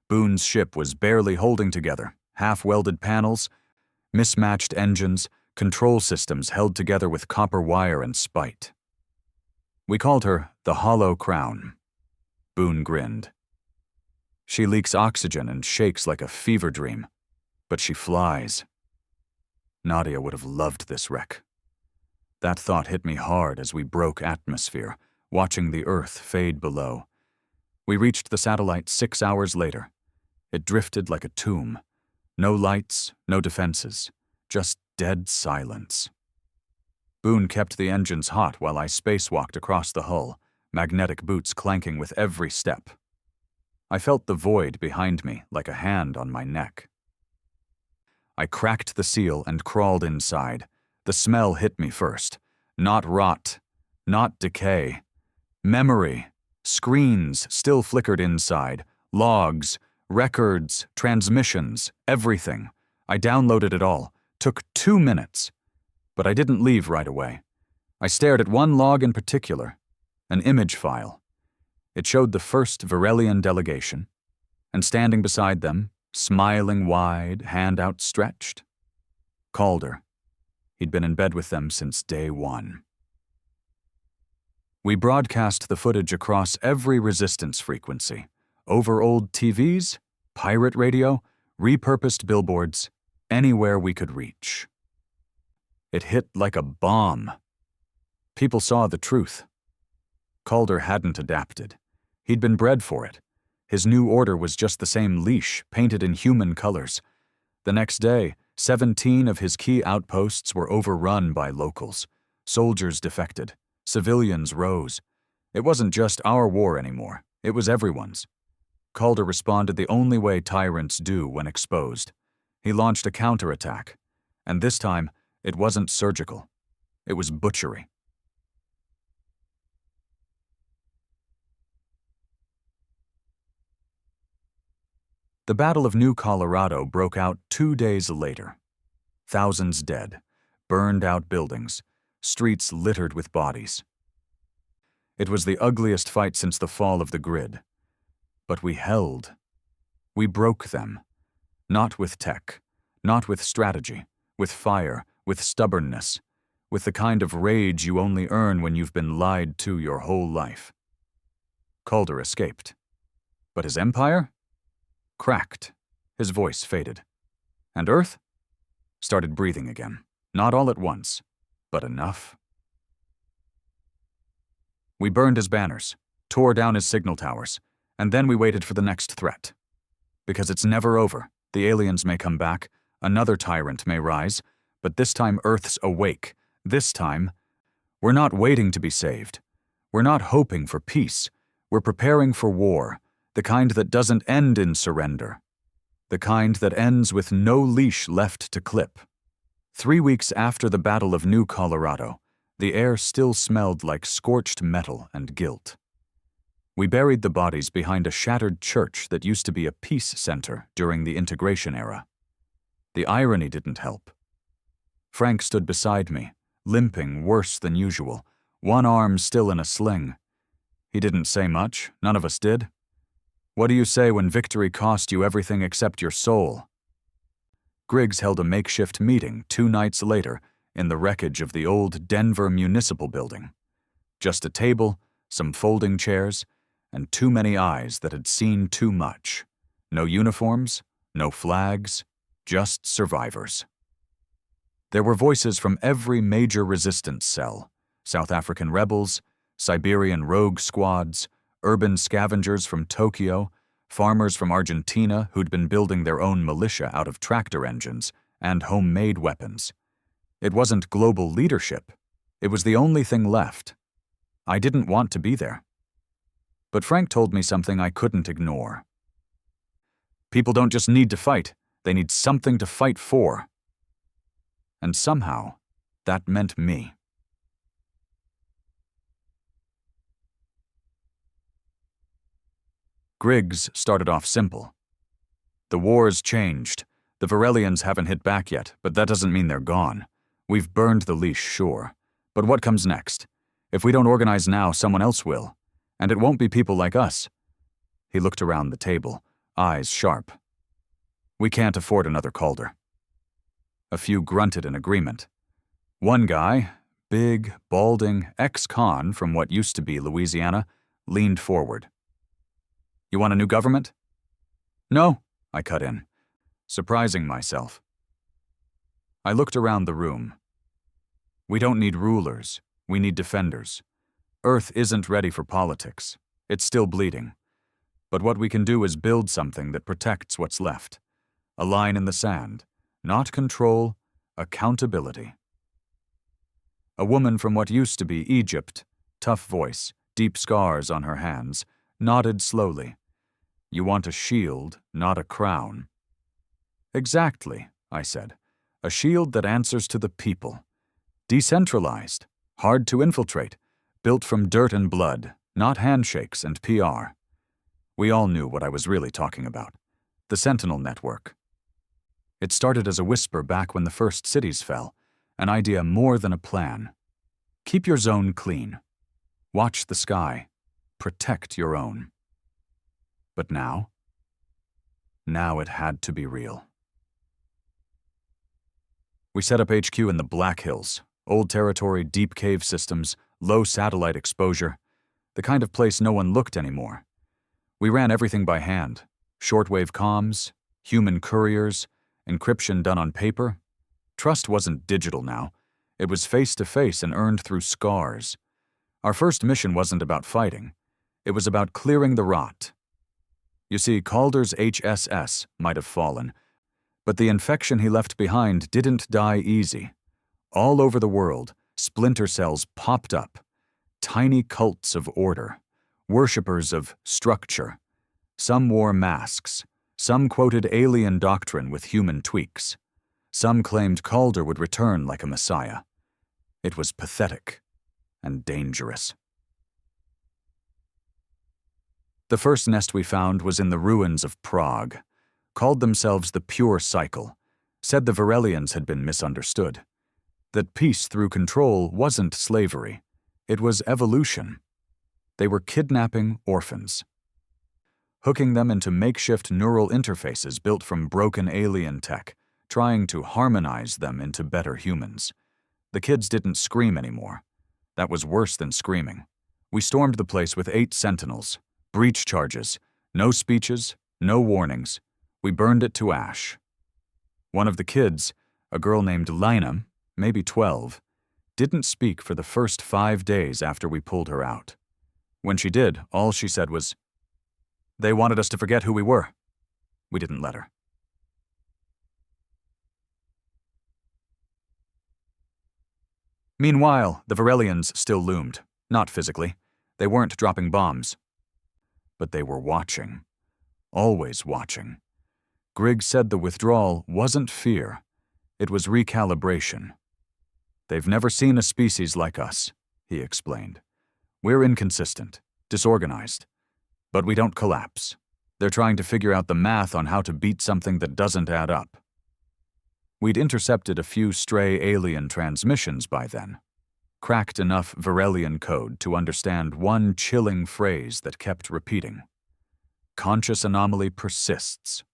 Boon's ship was barely holding together, half-welded panels, mismatched engines, control systems held together with copper wire and spite. We called her the Hollow Crown. Boon grinned. "She leaks oxygen and shakes like a fever dream, but she flies." Nadia would have loved this wreck. That thought hit me hard as we broke atmosphere, watching the Earth fade below. We reached the satellite 6 hours later. It drifted like a tomb. No lights, no defenses, just dead silence. Boon kept the engines hot while I spacewalked across the hull, magnetic boots clanking with every step. I felt the void behind me like a hand on my neck. I cracked the seal and crawled inside. The smell hit me first. Not rot, not decay. Memory. Screens still flickered inside. Logs, records, transmissions, everything. I downloaded it all. Took 2 minutes. But I didn't leave right away. I stared at one log in particular, an image file. It showed the first Varelian delegation, and standing beside them, smiling wide, hand outstretched, Calder. He'd been in bed with them since day one. We broadcast the footage across every resistance frequency, over old TVs, pirate radio, repurposed billboards, anywhere we could reach. It hit like a bomb. People saw the truth. Calder hadn't adapted. He'd been bred for it. His new order was just the same leash, painted in human colors. The next day, 17 of his key outposts were overrun by locals. Soldiers defected. Civilians rose. It wasn't just our war anymore. It was everyone's. Calder responded the only way tyrants do when exposed. He launched a counterattack. And this time, it wasn't surgical. It was butchery. The Battle of New Colorado broke out 2 days later. Thousands dead, burned-out buildings, streets littered with bodies. It was the ugliest fight since the fall of the grid. But we held. We broke them. Not with tech, not with strategy, with fire, with stubbornness, with the kind of rage you only earn when you've been lied to your whole life. Calder escaped. But his empire? Cracked. His voice faded. And Earth? Started breathing again. Not all at once, but enough. We burned his banners, tore down his signal towers, and then we waited for the next threat. Because it's never over. The aliens may come back, another tyrant may rise, but this time Earth's awake. This time, we're not waiting to be saved. We're not hoping for peace. We're preparing for war, the kind that doesn't end in surrender. The kind that ends with no leash left to clip. 3 weeks after the Battle of New Colorado, the air still smelled like scorched metal and guilt. We buried the bodies behind a shattered church that used to be a peace center during the integration era. The irony didn't help. Frank stood beside me, limping worse than usual, one arm still in a sling. He didn't say much, none of us did. What do you say when victory cost you everything except your soul? Griggs held a makeshift meeting 2 nights later in the wreckage of the old Denver Municipal Building. Just a table, some folding chairs, and too many eyes that had seen too much. No uniforms, no flags, just survivors. There were voices from every major resistance cell: South African rebels, Siberian rogue squads, urban scavengers from Tokyo, farmers from Argentina who'd been building their own militia out of tractor engines and homemade weapons. It wasn't global leadership. It was the only thing left. I didn't want to be there. But Frank told me something I couldn't ignore. People don't just need to fight, they need something to fight for. And somehow, that meant me. Griggs started off simple. The war's changed. The Varelians haven't hit back yet, but that doesn't mean they're gone. We've burned the leash, sure. But what comes next? If we don't organize now, someone else will. And it won't be people like us. He looked around the table, eyes sharp. We can't afford another Calder. A few grunted in agreement. One guy, big, balding, ex-con from what used to be Louisiana, leaned forward. You want a new government? No, I cut in, surprising myself. I looked around the room. We don't need rulers, we need defenders. Earth isn't ready for politics. It's still bleeding. But what we can do is build something that protects what's left. A line in the sand. Not control, accountability. A woman from what used to be Egypt, tough voice, deep scars on her hands, nodded slowly. You want a shield, not a crown. Exactly, I said. A shield that answers to the people. Decentralized, hard to infiltrate, built from dirt and blood, not handshakes and PR. We all knew what I was really talking about. The Sentinel Network. It started as a whisper back when the first cities fell, an idea more than a plan. Keep your zone clean. Watch the sky. Protect your own. But now it had to be real. We set up HQ in the Black Hills, old territory, deep cave systems, low satellite exposure, the kind of place no one looked anymore. We ran everything by hand, shortwave comms, human couriers, encryption done on paper. Trust wasn't digital now. It was face-to-face and earned through scars. Our first mission wasn't about fighting. It was about clearing the rot. You see, Calder's HSS might have fallen, but the infection he left behind didn't die easy. All over the world, splinter cells popped up. Tiny cults of order, worshippers of structure. Some wore masks. Some quoted alien doctrine with human tweaks. Some claimed Calder would return like a messiah. It was pathetic and dangerous. The first nest we found was in the ruins of Prague. Called themselves the Pure Cycle. Said the Varelians had been misunderstood. That peace through control wasn't slavery. It was evolution. They were kidnapping orphans. Hooking them into makeshift neural interfaces built from broken alien tech, trying to harmonize them into better humans. The kids didn't scream anymore. That was worse than screaming. We stormed the place with 8 sentinels. Breach charges. No speeches, no warnings. We burned it to ash. One of the kids, a girl named Lina, maybe 12, didn't speak for the first 5 days after we pulled her out. When she did, all she said was, "They wanted us to forget who we were." We didn't let her. Meanwhile, the Varelians still loomed. Not physically. They weren't dropping bombs. But they were watching. Always watching. Griggs said the withdrawal wasn't fear. It was recalibration. They've never seen a species like us, he explained. We're inconsistent, disorganized. But we don't collapse. They're trying to figure out the math on how to beat something that doesn't add up. We'd intercepted a few stray alien transmissions by then. Cracked enough Varelian code to understand one chilling phrase that kept repeating. Conscious anomaly persists.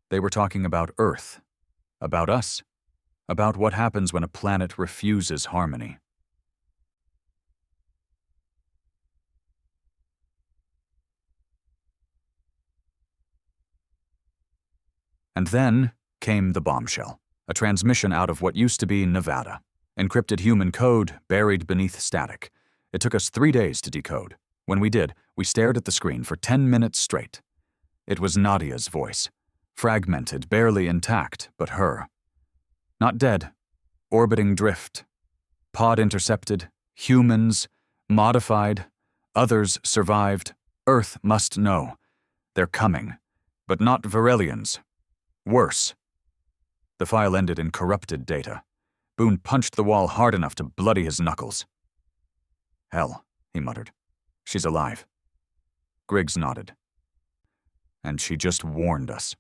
They were talking about Earth, About us. About what happens when a planet refuses harmony. And then came the bombshell, a transmission out of what used to be Nevada. Encrypted human code buried beneath static. It took us 3 days to decode. When we did, we stared at the screen for 10 minutes straight. It was Nadia's voice. Fragmented, barely intact, but her. Not dead. Orbiting drift. Pod intercepted. Humans. Modified. Others survived. Earth must know. They're coming. But not Varelians. Worse. The file ended in corrupted data. Boon punched the wall hard enough to bloody his knuckles. "Hell," he muttered. "She's alive." Griggs nodded. "And she just warned us."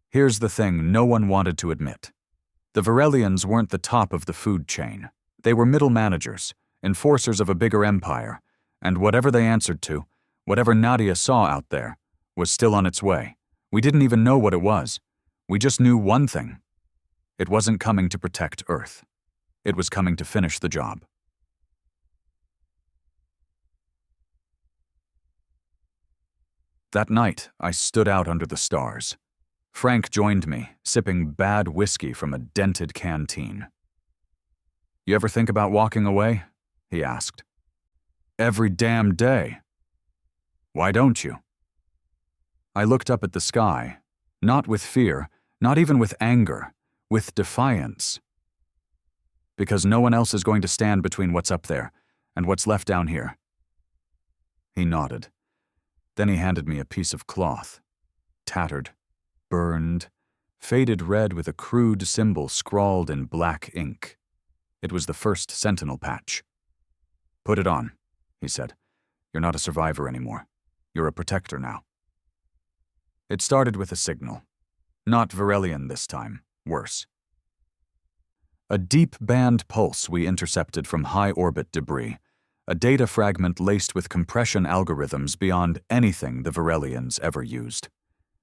Here's the thing no one wanted to admit. The Varelians weren't the top of the food chain. They were middle managers, enforcers of a bigger empire, and whatever they answered to, whatever Nadia saw out there, was still on its way. We didn't even know what it was. We just knew one thing. It wasn't coming to protect Earth. It was coming to finish the job. That night, I stood out under the stars. Frank joined me, sipping bad whiskey from a dented canteen. "You ever think about walking away?" he asked. "Every damn day." "Why don't you?" I looked up at the sky, not with fear, not even with anger, with defiance. Because no one else is going to stand between what's up there and what's left down here. He nodded. Then he handed me a piece of cloth. Tattered, burned, faded red with a crude symbol scrawled in black ink. It was the first Sentinel patch. "Put it on," he said. "You're not a survivor anymore. You're a protector now." It started with a signal. Not Varelian this time, worse. A deep band pulse we intercepted from high-orbit debris, a data fragment laced with compression algorithms beyond anything the Varelians ever used.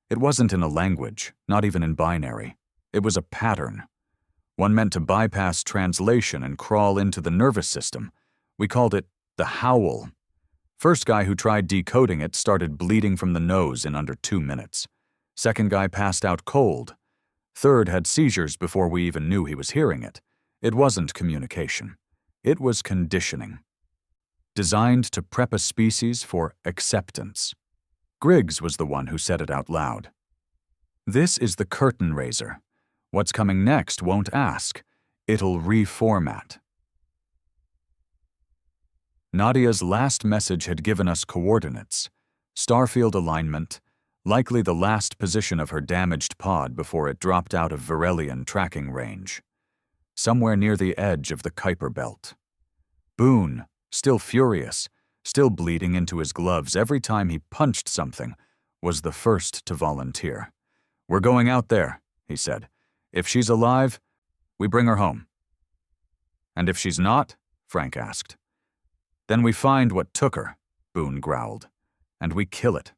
It wasn't in a language, not even in binary. It was a pattern. One meant to bypass translation and crawl into the nervous system. We called it the Howl. First guy who tried decoding it started bleeding from the nose in under 2 minutes. Second guy passed out cold. Third had seizures before we even knew he was hearing it. It wasn't communication. It was conditioning. Designed to prep a species for acceptance. Griggs was the one who said it out loud. "This is the curtain raiser. What's coming next won't ask. It'll reformat." Nadia's last message had given us coordinates, starfield alignment, likely the last position of her damaged pod before it dropped out of Varelian tracking range. Somewhere near the edge of the Kuiper belt. Boon, still furious, still bleeding into his gloves every time he punched something, was the first to volunteer. "We're going out there," he said. "If she's alive, we bring her home." "And if she's not?" Frank asked. "Then we find what took her," Boon growled, "and we kill it."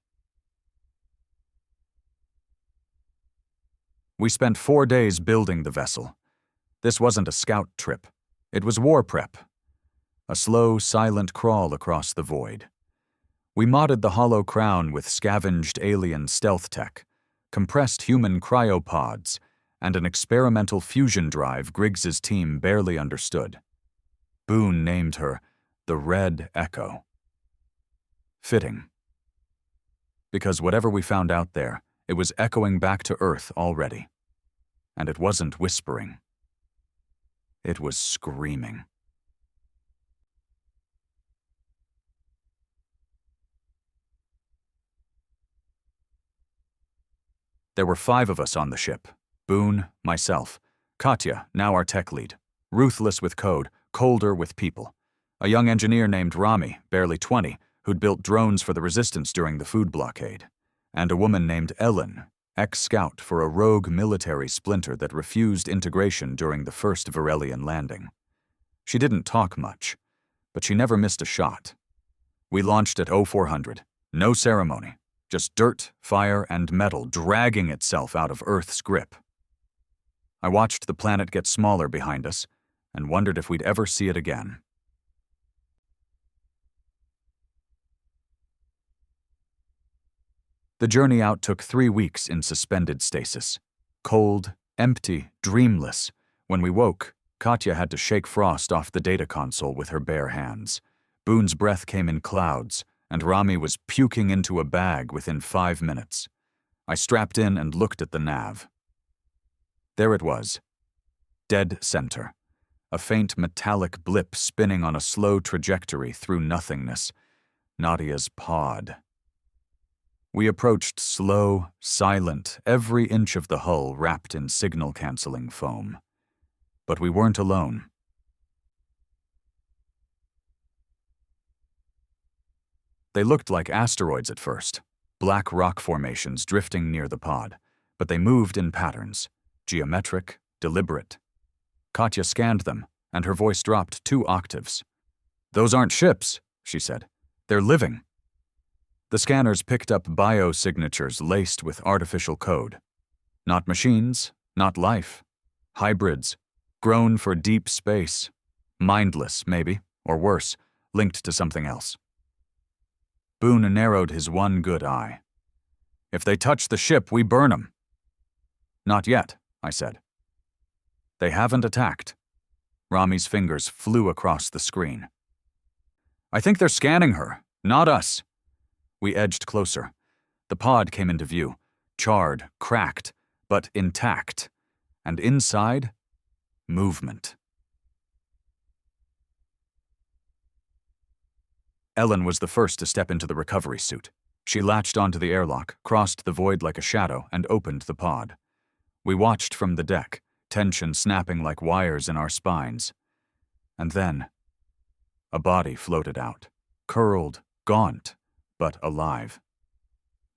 We spent 4 days building the vessel. This wasn't a scout trip. It was war prep. A slow, silent crawl across the void. We modded the hollow crown with scavenged alien stealth tech, compressed human cryopods, and an experimental fusion drive Griggs's team barely understood. Boon named her the Red Echo. Fitting. Because whatever we found out there, it was echoing back to Earth already. And it wasn't whispering. It was screaming. There were 5 of us on the ship. Boon, myself, Katya, now our tech lead, ruthless with code, colder with people, a young engineer named Rami, barely 20, who'd built drones for the resistance during the food blockade, and a woman named Ellen, ex-scout for a rogue military splinter that refused integration during the first Varelian landing. She didn't talk much, but she never missed a shot. We launched at 0400, no ceremony, Just dirt, fire, and metal dragging itself out of Earth's grip. I watched the planet get smaller behind us and wondered if we'd ever see it again. The journey out took 3 weeks in suspended stasis. Cold, empty, dreamless. When we woke, Katya had to shake frost off the data console with her bare hands. Boon's breath came in clouds, and Rami was puking into a bag within 5 minutes. I strapped in and looked at the nav. There it was. Dead center. A faint metallic blip spinning on a slow trajectory through nothingness. Nadia's pod. We approached slow, silent, every inch of the hull wrapped in signal-canceling foam. But we weren't alone. They looked like asteroids at first, black rock formations drifting near the pod, but they moved in patterns, geometric, deliberate. Katya scanned them, and her voice dropped 2 octaves. "Those aren't ships," she said. "They're living." The scanners picked up biosignatures laced with artificial code. Not machines, not life. Hybrids, grown for deep space. Mindless, maybe, or worse, linked to something else. Boon narrowed his one good eye. "If they touch the ship, we burn 'em." "Not yet," I said. "They haven't attacked." Rami's fingers flew across the screen. "I think they're scanning her, not us." We edged closer. The pod came into view, charred, cracked, but intact. And inside, movement. Ellen was the first to step into the recovery suit. She latched onto the airlock, crossed the void like a shadow, and opened the pod. We watched from the deck, tension snapping like wires in our spines. And then, a body floated out, curled, gaunt, but alive.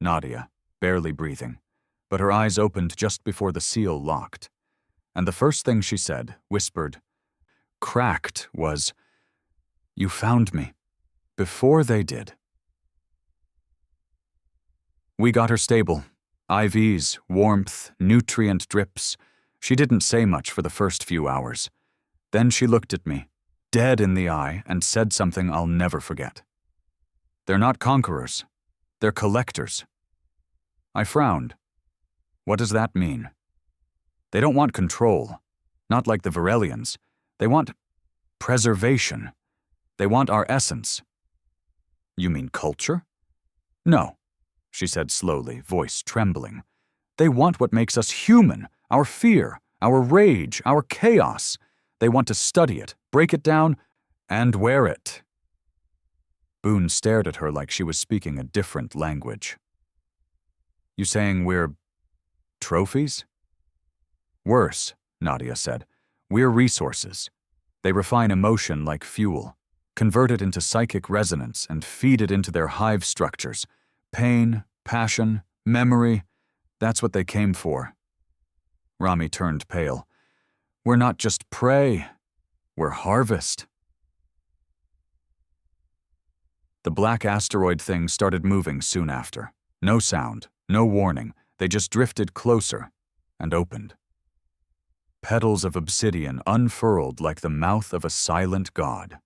Nadia, barely breathing, but her eyes opened just before the seal locked. And the first thing she said, whispered, cracked, was, "You found me. Before they did." We got her stable. IVs, warmth, nutrient drips. She didn't say much for the first few hours. Then she looked at me, dead in the eye, and said something I'll never forget. "They're not conquerors. They're collectors." I frowned. What does that mean? They don't want control. Not like the Varelians. They want preservation. They want our essence. "You mean culture?" "No," she said slowly, voice trembling. "They want what makes us human, our fear, our rage, our chaos. They want to study it, break it down, and wear it." Boon stared at her like she was speaking a different language. "You saying we're trophies?" "Worse," Nadia said. "We're resources. They refine emotion like fuel, convert it into psychic resonance, and feed it into their hive structures. Pain, passion, memory, that's what they came for." Rami turned pale. "We're not just prey. We're harvest." The black asteroid thing started moving soon after. No sound, no warning. They just drifted closer and opened. Petals of obsidian unfurled like the mouth of a silent god.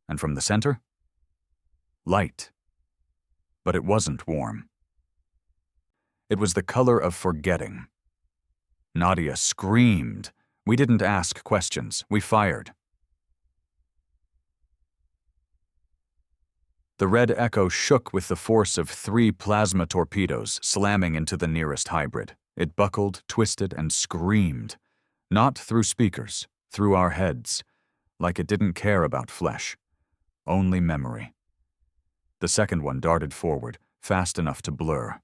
And from the center? Light. But it wasn't warm. It was the color of forgetting. Nadia screamed. We didn't ask questions. We fired. The red echo shook with the force of 3 plasma torpedoes slamming into the nearest hybrid. It buckled, twisted, and screamed. Not through speakers, through our heads, like it didn't care about flesh. Only memory. The second one darted forward, fast enough to blur.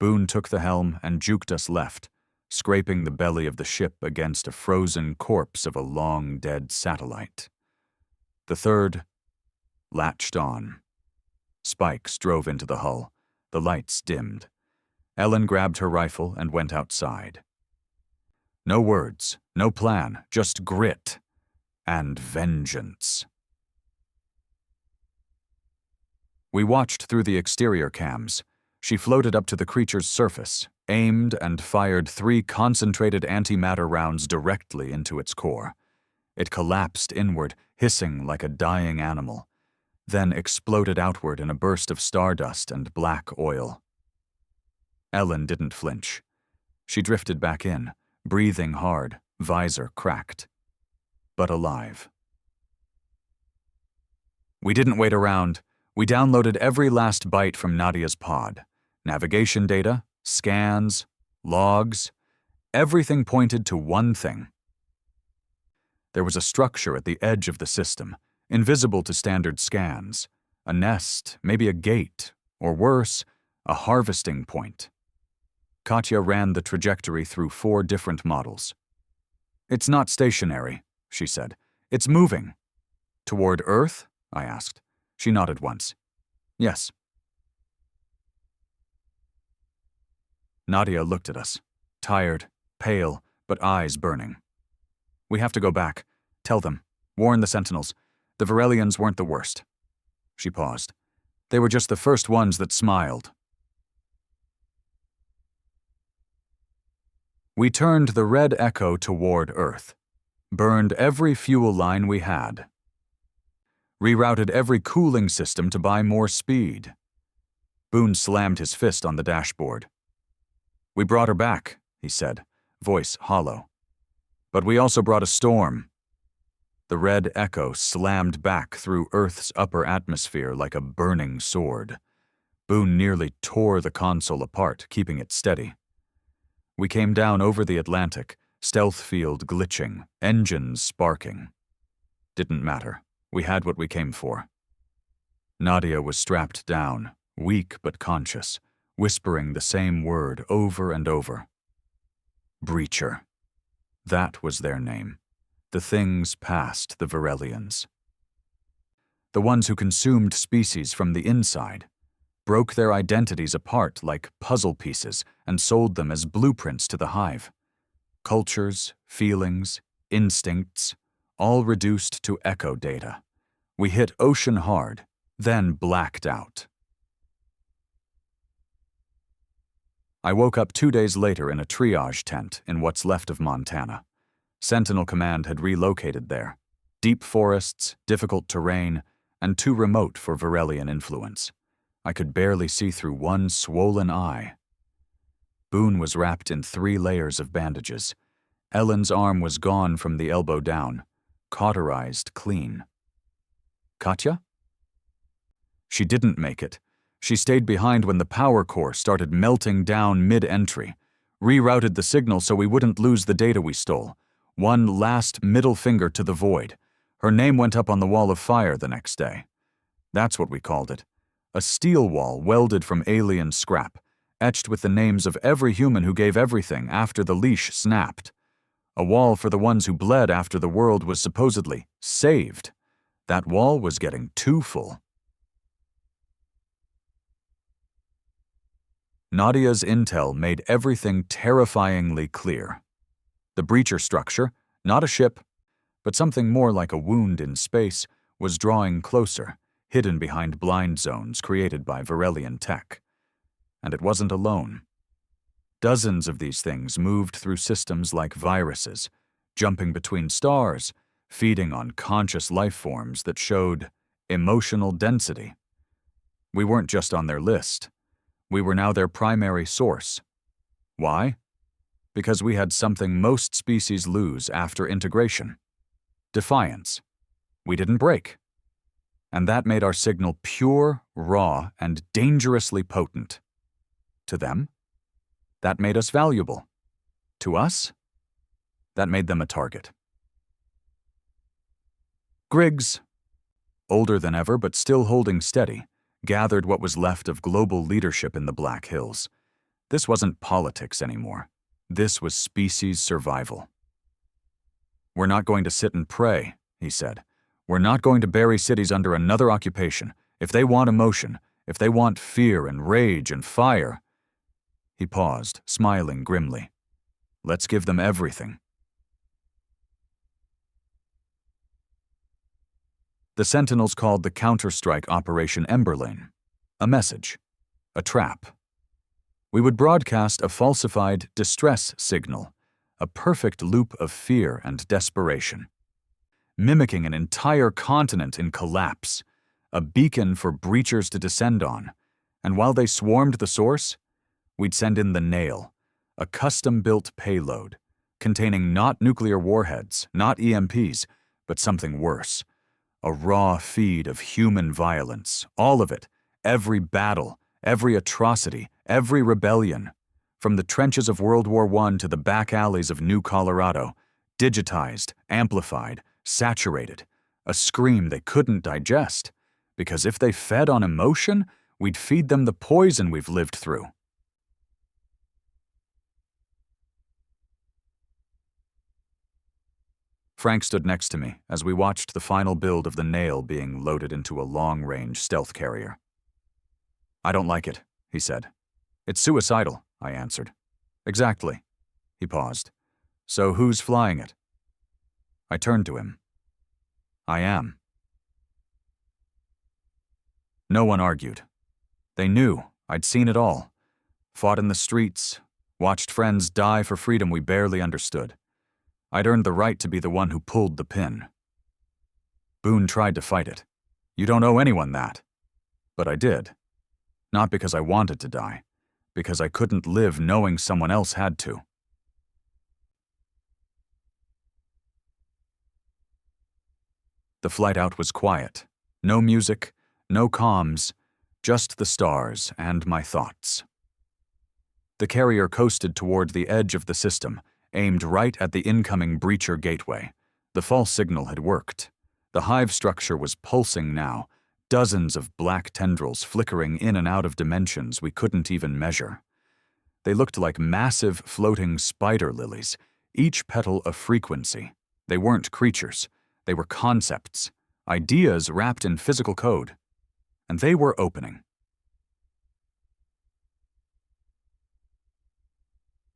Boon took the helm and juked us left, scraping the belly of the ship against a frozen corpse of a long-dead satellite. The third latched on. Spikes drove into the hull. The lights dimmed. Ellen grabbed her rifle and went outside. No words, no plan, just grit and vengeance. We watched through the exterior cams. She floated up to the creature's surface, aimed and fired 3 concentrated antimatter rounds directly into its core. It collapsed inward, hissing like a dying animal, then exploded outward in a burst of stardust and black oil. Ellen didn't flinch. She drifted back in, breathing hard, visor cracked, but alive. We didn't wait around. We downloaded every last byte from Nadia's pod. Navigation data, scans, logs. Everything pointed to one thing. There was a structure at the edge of the system, invisible to standard scans. A nest, maybe a gate, or worse, a harvesting point. Katya ran the trajectory through 4 different models. "It's not stationary," she said. "It's moving." "Toward Earth?" I asked. She nodded once. "Yes." Nadia looked at us, tired, pale, but eyes burning. "We have to go back. Tell them. Warn the Sentinels. The Varelians weren't the worst." She paused. "They were just the first ones that smiled." We turned the Red Echo toward Earth, burned every fuel line we had, rerouted every cooling system to buy more speed. Boon slammed his fist on the dashboard. "We brought her back," he said, voice hollow. "But we also brought a storm." The Red Echo slammed back through Earth's upper atmosphere like a burning sword. Boon nearly tore the console apart, keeping it steady. We came down over the Atlantic, stealth field glitching, engines sparking. Didn't matter. We had what we came for. Nadia was strapped down, weak but conscious, whispering the same word over and over. Breacher. That was their name. The things past the Varelians. The ones who consumed species from the inside, broke their identities apart like puzzle pieces and sold them as blueprints to the hive. Cultures, feelings, instincts, all reduced to echo data. We hit ocean hard, then blacked out. I woke up 2 days later in a triage tent in what's left of Montana. Sentinel Command had relocated there. Deep forests, difficult terrain, and too remote for Varelian influence. I could barely see through one swollen eye. Boon was wrapped in 3 layers of bandages. Ellen's arm was gone from the elbow down, cauterized clean. Katya? She didn't make it. She stayed behind when the power core started melting down mid-entry, rerouted the signal so we wouldn't lose the data we stole. One last middle finger to the void. Her name went up on the wall of fire the next day. That's what we called it. A steel wall welded from alien scrap, etched with the names of every human who gave everything after the leash snapped. A wall for the ones who bled after the world was supposedly saved. That wall was getting too full. Nadia's intel made everything terrifyingly clear. The breacher structure, not a ship, but something more like a wound in space, was drawing closer, hidden behind blind zones created by Varelian tech. And it wasn't alone. Dozens of these things moved through systems like viruses, jumping between stars, feeding on conscious life forms that showed emotional density. We weren't just on their list. We were now their primary source. Why? Because we had something most species lose after integration. Defiance. We didn't break. And that made our signal pure, raw, and dangerously potent. To them, that made us valuable. To us, that made them a target. Griggs, older than ever but still holding steady, gathered what was left of global leadership in the Black Hills. This wasn't politics anymore. This was species survival. "We're not going to sit and pray," he said. "We're not going to bury cities under another occupation. If they want emotion, if they want fear and rage and fire..." He paused, smiling grimly. "Let's give them everything." The Sentinels called the Counterstrike Operation Emberling. A message. A trap. We would broadcast a falsified distress signal, a perfect loop of fear and desperation, mimicking an entire continent in collapse, a beacon for breachers to descend on, and while they swarmed the source, we'd send in the nail, a custom-built payload, containing not nuclear warheads, not EMPs, but something worse, a raw feed of human violence, all of it, every battle, every atrocity, every rebellion, from the trenches of World War I to the back alleys of New Colorado, digitized, amplified, saturated, a scream they couldn't digest, because if they fed on emotion, we'd feed them the poison we've lived through. Frank stood next to me as we watched the final build of the nail being loaded into a long-range stealth carrier. "I don't like it," he said. "It's suicidal," I answered. "Exactly." He paused. "So who's flying it?" I turned to him. "I am." No one argued. They knew I'd seen it all. Fought in the streets, watched friends die for freedom we barely understood. I'd earned the right to be the one who pulled the pin. Boon tried to fight it. "You don't owe anyone that." But I did. Not because I wanted to die, because I couldn't live knowing someone else had to. The flight out was quiet. No music, no comms, just the stars and my thoughts. The carrier coasted toward the edge of the system, aimed right at the incoming breacher gateway. The false signal had worked. The hive structure was pulsing now, dozens of black tendrils flickering in and out of dimensions we couldn't even measure. They looked like massive floating spider lilies, each petal a frequency. They weren't creatures. They were concepts, ideas wrapped in physical code. And they were opening.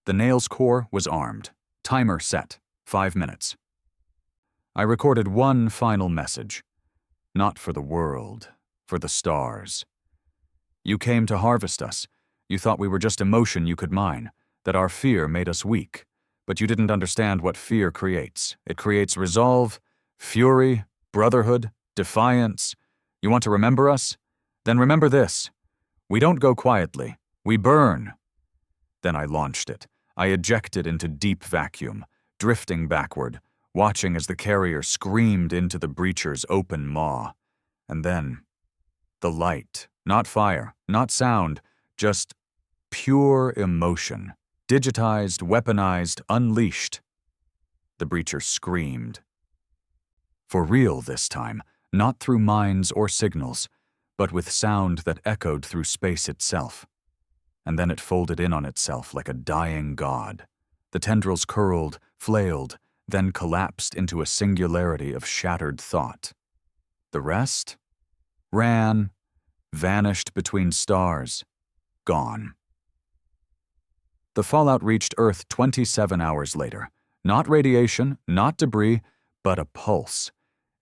The nail's core was armed. Timer set. 5 minutes. I recorded one final message. Not for the world, for the stars. You came to harvest us. You thought we were just emotion you could mine, that our fear made us weak. But you didn't understand what fear creates. It creates resolve, fury, brotherhood, defiance. You want to remember us? Then remember this. We don't go quietly. We burn. Then I launched it. I ejected into deep vacuum, drifting backward, watching as the carrier screamed into the breacher's open maw. And then, the light, not fire, not sound, just pure emotion, digitized, weaponized, unleashed. The breacher screamed. For real this time, not through minds or signals, but with sound that echoed through space itself. And then it folded in on itself like a dying god. The tendrils curled, flailed, then collapsed into a singularity of shattered thought. The rest? Ran, vanished between stars, gone. The fallout reached Earth 27 hours later. Not radiation, not debris, but a pulse.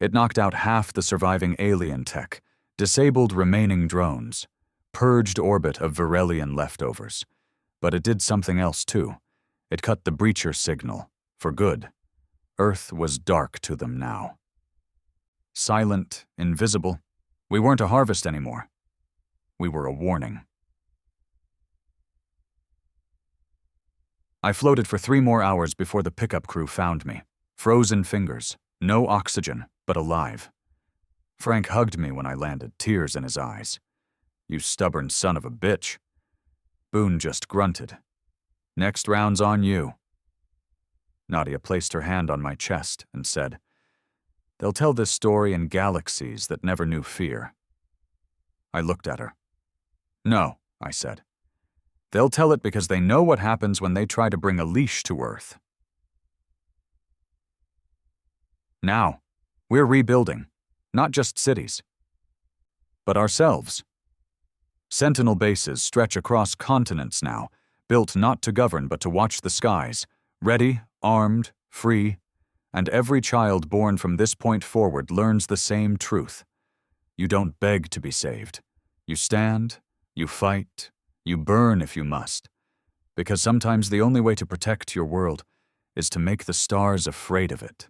It knocked out half the surviving alien tech, disabled remaining drones, purged orbit of Virelian leftovers. But it did something else too. It cut the breacher signal, for good. Earth was dark to them now. Silent, invisible. We weren't a harvest anymore. We were a warning. I floated for 3 more hours before the pickup crew found me. Frozen fingers, no oxygen, but alive. Frank hugged me when I landed, tears in his eyes. "You stubborn son of a bitch." Boon just grunted. "Next round's on you." Nadia placed her hand on my chest and said, "They'll tell this story in galaxies that never knew fear." I looked at her. "No," I said. "They'll tell it because they know what happens when they try to bring a leash to Earth." Now, we're rebuilding, not just cities, but ourselves. Sentinel bases stretch across continents now, built not to govern but to watch the skies, ready, armed, free, and every child born from this point forward learns the same truth. You don't beg to be saved. You stand, you fight, you burn if you must, because sometimes the only way to protect your world is to make the stars afraid of it.